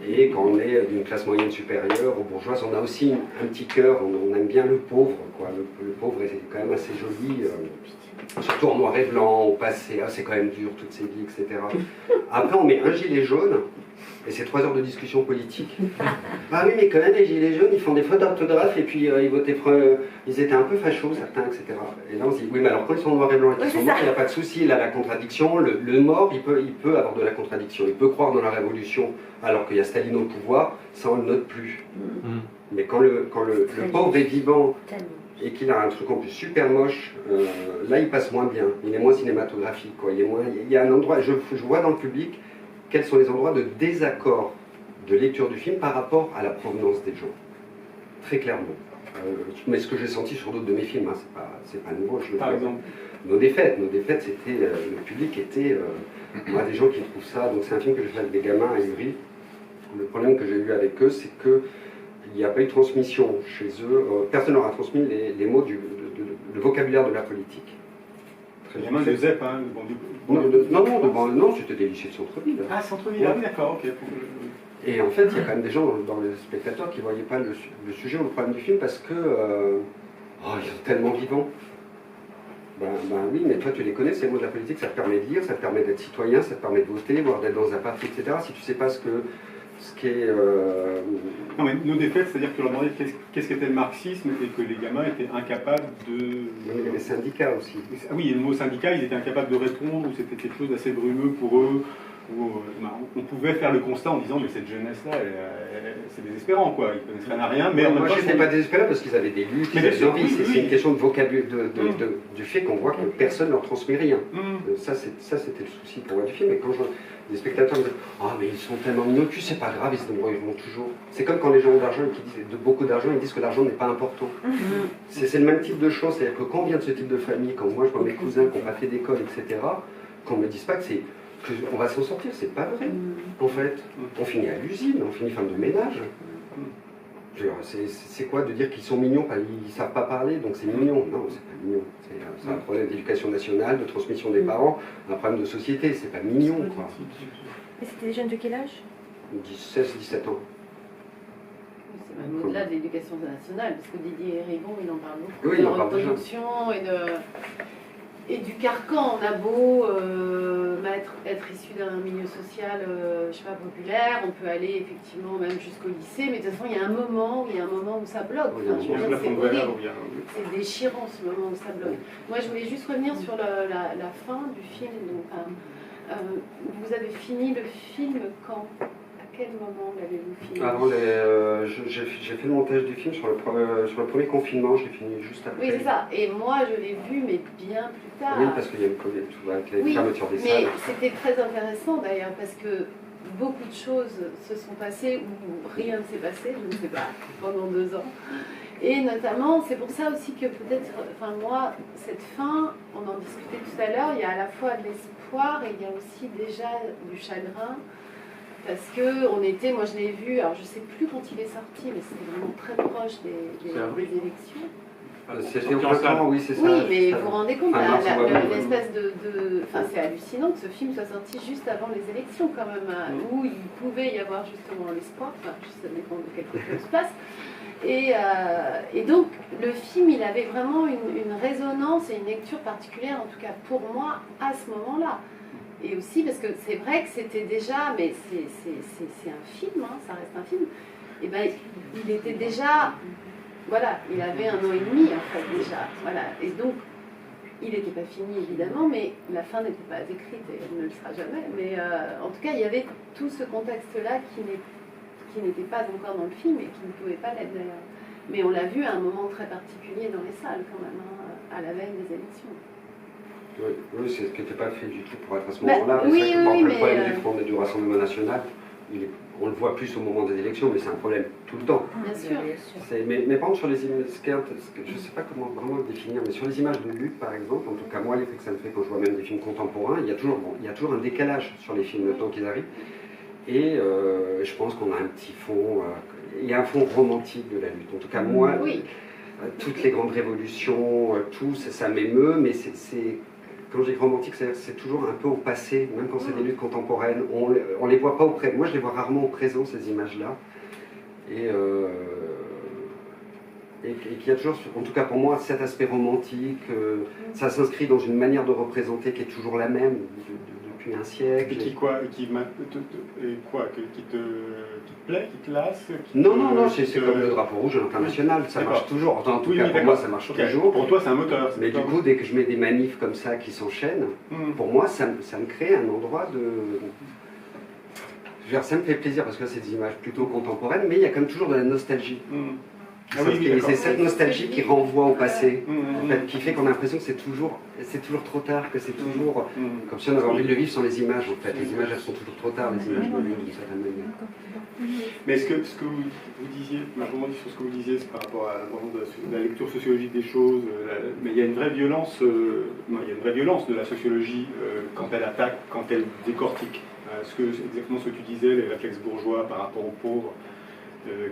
[SPEAKER 3] Et quand on est d'une classe moyenne supérieure aux bourgeoises, on a aussi un petit cœur, on aime bien le pauvre, quoi. Le pauvre est quand même assez joli, surtout en noir et blanc, au passé, c'est quand même dur, toutes ces vies, etc. Après, on met un gilet jaune, et c'est 3 heures de discussion politique. Ah oui, mais quand même, les gilets jaunes, ils font des fautes d'orthographe, et puis ils votaient, ils étaient un peu fachos, certains, etc. Et là, on se dit, oui, mais alors quand ils sont en noir et blanc et qu'ils sont morts, il n'y a pas de souci, il a la contradiction, le mort, il peut avoir de la contradiction, il peut croire dans la révolution, alors qu'il y a Staline au pouvoir, ça on ne le note plus. Mais quand le pauvre est vivant, et qu'il a un truc en plus super moche, là il passe moins bien, il est moins cinématographique, quoi. Il y a un endroit, je vois dans le public quels sont les endroits de désaccord de lecture du film par rapport à la provenance des gens, très clairement. Mais ce que j'ai senti sur d'autres de mes films, hein, c'est pas nouveau. Par exemple Nos défaites, c'était, le public était, moi, des gens qui trouvent ça, donc c'est un film que j'ai fait avec des gamins à Ivry. Le problème que j'ai eu avec eux, c'est que il n'y a pas eu de transmission chez eux, personne leur a transmis les mots, le vocabulaire de la politique.
[SPEAKER 2] Les gamins de ZEP, hein,
[SPEAKER 3] non, c'était des lycées de centre-ville.
[SPEAKER 2] Ah, centre-ville, oui, d'accord, ok.
[SPEAKER 3] Et en fait, il y a quand même des gens dans les spectateurs qui ne voyaient pas le sujet ou le problème du film parce que ils sont tellement vivants. Ben oui, mais toi tu les connais, ces mots de la politique, ça te permet de lire, ça te permet d'être citoyen, ça te permet de voter, voire d'être dans un parti, etc. Si tu ne sais pas ce qu'est...
[SPEAKER 2] Non mais nos défaites, c'est-à-dire que leur demandait qu'est-ce qu'était le marxisme et que les gamins étaient incapables de...
[SPEAKER 3] Il y avait les syndicats aussi.
[SPEAKER 2] Oui, et le mot syndicat, ils étaient incapables de répondre, ou c'était quelque chose d'assez brumeux pour eux. On pouvait faire le constat en disant mais cette jeunesse-là, c'est désespérant, quoi. Ils ne connaissent rien à rien. Mais
[SPEAKER 3] moi, je n'étais pas désespéré parce qu'ils avaient des luttes, ils avaient des envies. C'est une question de vocabulaire, du fait qu'on voit que personne ne leur transmet rien. Ça, c'était le souci pour moi du film. Et quand je vois des spectateurs me disent ah mais ils sont tellement mignons, tu sais pas grave, ils se débrouilleront toujours. C'est comme quand les gens ont d'argent et qui disent beaucoup d'argent, ils disent que l'argent n'est pas important. C'est le même type de choses. C'est-à-dire que quand on vient de ce type de famille, quand moi je vois mes cousins qui n'ont pas fait d'école, etc., qu'on ne me dise pas que on va s'en sortir, c'est pas vrai. En fait, on finit à l'usine, on finit femme de ménage. C'est quoi de dire qu'ils sont mignons, ils ne savent pas parler, donc c'est mignon? Non, c'est pas mignon. C'est un problème d'éducation nationale, de transmission des parents, un problème de société, c'est pas mignon, quoi.
[SPEAKER 1] Et c'était des jeunes de quel âge?
[SPEAKER 3] 16-17 ans.
[SPEAKER 12] C'est même au-delà de l'éducation nationale, parce que Didier Ribon, il en parle beaucoup,
[SPEAKER 3] oui,
[SPEAKER 12] de reproduction et du carcan. On a beau être issu d'un milieu social, je sais pas, populaire, on peut aller effectivement même jusqu'au lycée, mais de toute façon, il y a un moment où ça bloque. C'est déchirant ce moment où ça bloque. Moi, je voulais juste revenir sur la fin du film. Donc, vous avez fini le film quand? À quel moment l'avez-vous fini?
[SPEAKER 3] J'ai fait le montage du film sur le premier confinement, j'ai fini juste après.
[SPEAKER 12] Oui, c'est ça. Et moi, je l'ai vu, mais bien plus tard.
[SPEAKER 3] Oui, parce qu'il y a le Covid, avec les fermetures des salles.
[SPEAKER 12] Mais c'était très intéressant d'ailleurs, parce que beaucoup de choses se sont passées ou rien ne s'est passé, je ne sais pas, pendant 2 ans. Et notamment, c'est pour ça aussi que peut-être, enfin moi, cette fin, on en discutait tout à l'heure, il y a à la fois de l'espoir et il y a aussi déjà du chagrin. Parce que on était, moi je l'ai vu, alors je sais plus quand il est sorti, mais c'était vraiment très proche des élections.
[SPEAKER 3] C'était au printemps, oui, c'est ça.
[SPEAKER 12] Oui, mais vous vous rendez compte, l'espèce enfin, c'est hallucinant que ce film soit sorti juste avant les élections, quand même, où il pouvait y avoir justement l'espoir, enfin, ça dépend de quel côté on se place. Et donc, le film, il avait vraiment une résonance et une lecture particulière, en tout cas pour moi, à ce moment-là. Et aussi parce que c'est vrai que c'était déjà, mais c'est un film, hein, ça reste un film, et ben il était déjà, voilà, il avait 1 an et demi en fait déjà, voilà, et donc il n'était pas fini évidemment, mais la fin n'était pas écrite et elle ne le sera jamais, mais en tout cas il y avait tout ce contexte-là qui n'était pas encore dans le film et qui ne pouvait pas l'être d'ailleurs. Mais on l'a vu à un moment très particulier dans les salles quand même, hein, à la veille des élections.
[SPEAKER 3] Oui, c'est ce qui n'était pas fait du tout pour être à ce moment-là.
[SPEAKER 12] Oui,
[SPEAKER 3] le problème du Front du Rassemblement National, on le voit plus au moment des élections, mais c'est un problème tout le temps.
[SPEAKER 12] Bien sûr.
[SPEAKER 3] Mais par contre, sur les images, je ne sais pas comment vraiment le définir, mais sur les images de lutte, par exemple, en tout cas moi, l'effet que ça me fait quand je vois même des films contemporains, il y a toujours un décalage sur les films le temps qu'ils arrivent. Et je pense qu'on a un petit fond, il y a un fond romantique de la lutte. En tout cas, moi, toutes les grandes révolutions, tout, ça m'émeut, mais quand je dis romantique, c'est toujours un peu au passé, même quand c'est des luttes contemporaines. On les voit pas moi je les vois rarement au présent, ces images-là. Et qu'il y a toujours, en tout cas pour moi, cet aspect romantique, ça s'inscrit dans une manière de représenter qui est toujours la même depuis un siècle.
[SPEAKER 2] Et qui te plaît, qui te lasse
[SPEAKER 3] Non, c'est comme le drapeau rouge à l'international, ça marche toujours. En tout cas, pour moi, ça marche toujours.
[SPEAKER 2] Pour toi, c'est un moteur.
[SPEAKER 3] Mais du coup, dès que je mets des manifs comme ça qui s'enchaînent, pour moi, ça me crée un endroit de... Ça me fait plaisir parce que c'est des images plutôt contemporaines, mais il y a quand même toujours de la nostalgie. C'est cette nostalgie qui renvoie au passé, en fait, qui fait qu'on a l'impression que c'est toujours trop tard, que c'est toujours comme si on avait envie de le vivre sans les images. En fait, les images elles sont toujours trop tard, les images de d'une certaine manière.
[SPEAKER 2] Mais est-ce que vous disiez, je rebondis sur ce que vous disiez, c'est par rapport à la lecture sociologique des choses, mais il y a une vraie violence, de la sociologie quand elle attaque, quand elle décortique. Exactement ce que tu disais, les réflexes bourgeois par rapport aux pauvres.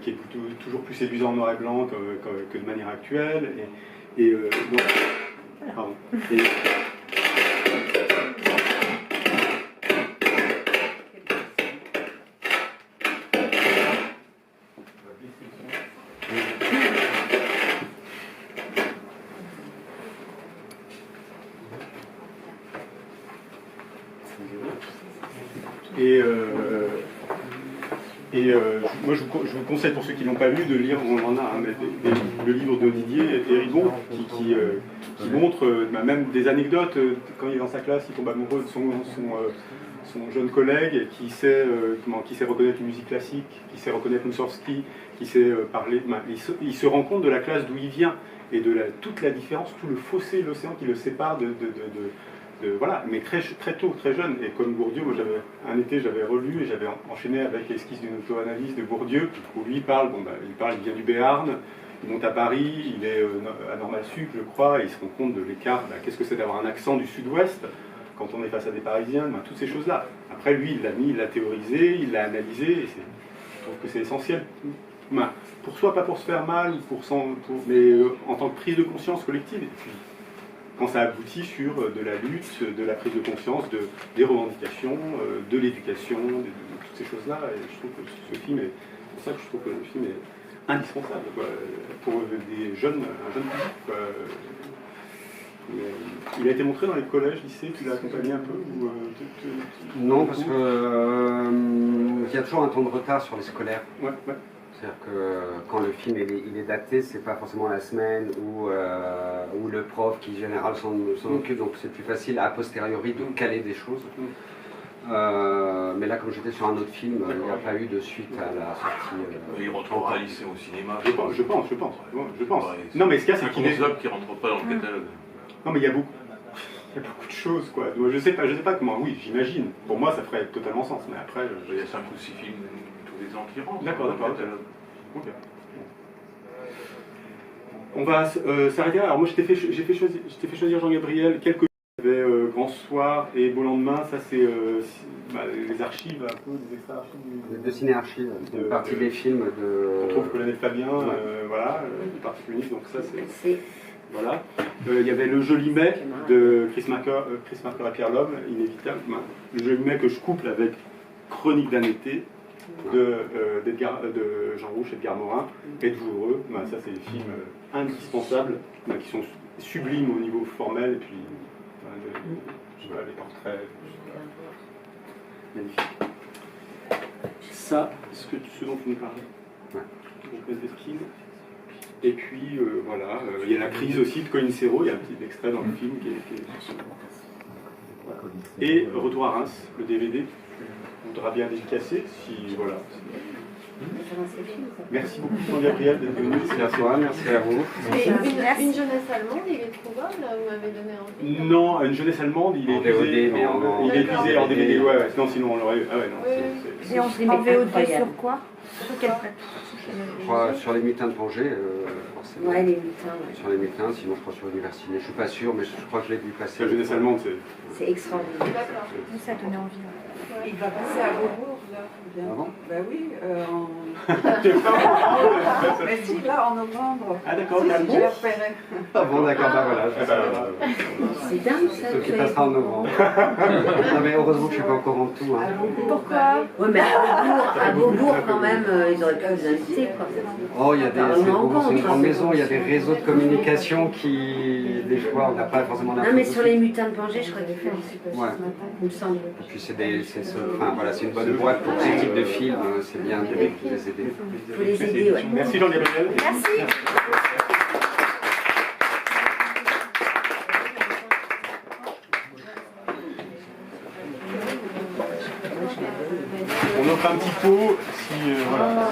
[SPEAKER 2] Qui est toujours plus séduisant en noir et blanc que de manière actuelle. Pardon. Moi, je vous conseille, pour ceux qui ne l'ont pas lu, de lire, on en a, le livre de Didier Héribon, qui montre même des anecdotes. Quand il est dans sa classe, il tombe amoureux de son jeune collègue qui sait reconnaître une musique classique, qui sait reconnaître Moussorgsky, qui sait parler. Il se rend compte de la classe d'où il vient et de toute la différence, tout le fossé, l'océan qui le sépare voilà, mais très tôt, très jeune. Et comme Bourdieu, moi un été j'avais relu et j'avais enchaîné avec l'esquisse d'une auto-analyse de Bourdieu, où lui il vient du Béarn, il monte à Paris, il est à Normal Sup, je crois, et il se rend compte de l'écart, qu'est-ce que c'est d'avoir un accent du sud-ouest quand on est face à des Parisiens, toutes ces choses-là. Après lui, il l'a théorisé, il l'a analysé, et je trouve que c'est essentiel. Pour soi, pas pour se faire mal, mais en tant que prise de conscience collective. Et puis, quand ça aboutit sur de la lutte, de la prise de conscience, des revendications, de l'éducation, de toutes ces choses-là. Et je trouve que ce film est... C'est pour ça que je trouve que le film est indispensable pour un jeune public. Il a été montré dans les collèges, lycées, tu l'as accompagné un peu
[SPEAKER 3] Non, parce qu'il y a toujours un temps de retard sur les scolaires.
[SPEAKER 2] Ouais.
[SPEAKER 3] C'est-à-dire que quand le film il est daté, c'est pas forcément la semaine où le prof qui en général s'en occupe, donc c'est plus facile a posteriori de caler des choses. Mais là, comme j'étais sur un autre film, il n'y a pas eu de suite à la sortie.
[SPEAKER 6] Il rentrera à lycée au cinéma.
[SPEAKER 2] Je pense. Non, mais ce qu'il y a, c'est qu'il
[SPEAKER 6] est qui rentre pas dans le catalogue.
[SPEAKER 2] Non, mais il y a beaucoup de choses, quoi. Je sais pas comment. Oui, j'imagine. Pour moi, ça ferait totalement sens. Mais après,
[SPEAKER 6] il y a 5 ou 6 films tous les ans qui rentrent.
[SPEAKER 2] D'accord. Okay. On va s'arrêter là. Alors moi, j'ai fait choisir Jean-Gabriel quelques Grand Soir et Beau Lendemain. Ça, c'est les archives, un peu des extraits archives.
[SPEAKER 3] De ciné-archives, une partie des films
[SPEAKER 2] on trouve que l'année de Fabien, voilà, une partie unique. Donc ça, c'est... Voilà. Il y avait Le Joli Mai de Chris Marker et Pierre Lhomme, inévitable. Le Joli Mai que je couple avec Chronique d'un été de Jean Rouch et Edgar Morin. Êtes-vous heureux? Ça, c'est des films indispensables, qui sont sublimes au niveau formel, et puis les portraits. Magnifique. Ça, ce dont tu nous parlais. Et puis, voilà, il y a La crise aussi de Colin Serrault, il y a un petit extrait dans le film qui est... Et Retour à Reims, le DVD, on voudra bien dédicacer, si, voilà. Merci beaucoup, Jean-Gabriel, d'être venu.
[SPEAKER 3] Merci à toi, merci à vous.
[SPEAKER 12] Une jeunesse allemande, il est trouvable, vous m'avez donné envie.
[SPEAKER 2] Non, une jeunesse allemande, il est épuisé, il est épuisé en DVD, ouais, sinon on l'aurait... Ah ouais, non,
[SPEAKER 1] et on se met en VOD sur quoi? Sur quelle plateforme?
[SPEAKER 3] Sur les mutins de Tanger, forcément.
[SPEAKER 4] Ouais, les mutins. Ouais.
[SPEAKER 3] Sur les mutins, sinon je crois sur Université. Je suis pas sûr, mais je crois que je l'ai vu passer.
[SPEAKER 2] La jeunesse allemande,
[SPEAKER 4] c'est extraordinaire.
[SPEAKER 12] D'accord.
[SPEAKER 1] Ça donnait envie.
[SPEAKER 12] Il va passer à Beaubourg.
[SPEAKER 13] déjà. Bien.
[SPEAKER 3] Ah bon?
[SPEAKER 13] Ben oui, mais si, là, en novembre.
[SPEAKER 2] Ah d'accord,
[SPEAKER 13] Si,
[SPEAKER 2] il y a
[SPEAKER 13] si,
[SPEAKER 2] le
[SPEAKER 13] je
[SPEAKER 2] bon.
[SPEAKER 13] les repérais.
[SPEAKER 3] Ah bon, d'accord, bah voilà.
[SPEAKER 4] C'est dingue ça.
[SPEAKER 3] Ce qui passera en novembre. Non mais heureusement que je suis pas au courant de tout. Hein.
[SPEAKER 1] Pourquoi?
[SPEAKER 4] Ouais, mais à Beaubourg quand même, ils auraient pu vous inviter quoi.
[SPEAKER 3] Oh, il y a des,
[SPEAKER 4] On
[SPEAKER 3] c'est
[SPEAKER 4] en
[SPEAKER 3] Beaubourg, c'est une
[SPEAKER 4] rencontre,
[SPEAKER 3] grande
[SPEAKER 4] hein.
[SPEAKER 3] maison, il y a des réseaux de communication qui, des fois, on n'a pas forcément
[SPEAKER 4] Non,
[SPEAKER 3] l'info
[SPEAKER 4] mais
[SPEAKER 3] tout de
[SPEAKER 4] sur
[SPEAKER 3] suite.
[SPEAKER 4] les mutins de Pangée, je crois qu'ils font
[SPEAKER 3] Ouais.
[SPEAKER 4] il me semble.
[SPEAKER 3] Et puis enfin, voilà, c'est une bonne boîte pour ce type de film, c'est bien de les aider.
[SPEAKER 4] Il faut les aider, ouais.
[SPEAKER 2] Merci Jean-Gabriel.
[SPEAKER 1] Merci.
[SPEAKER 2] On offre un petit pot si voilà.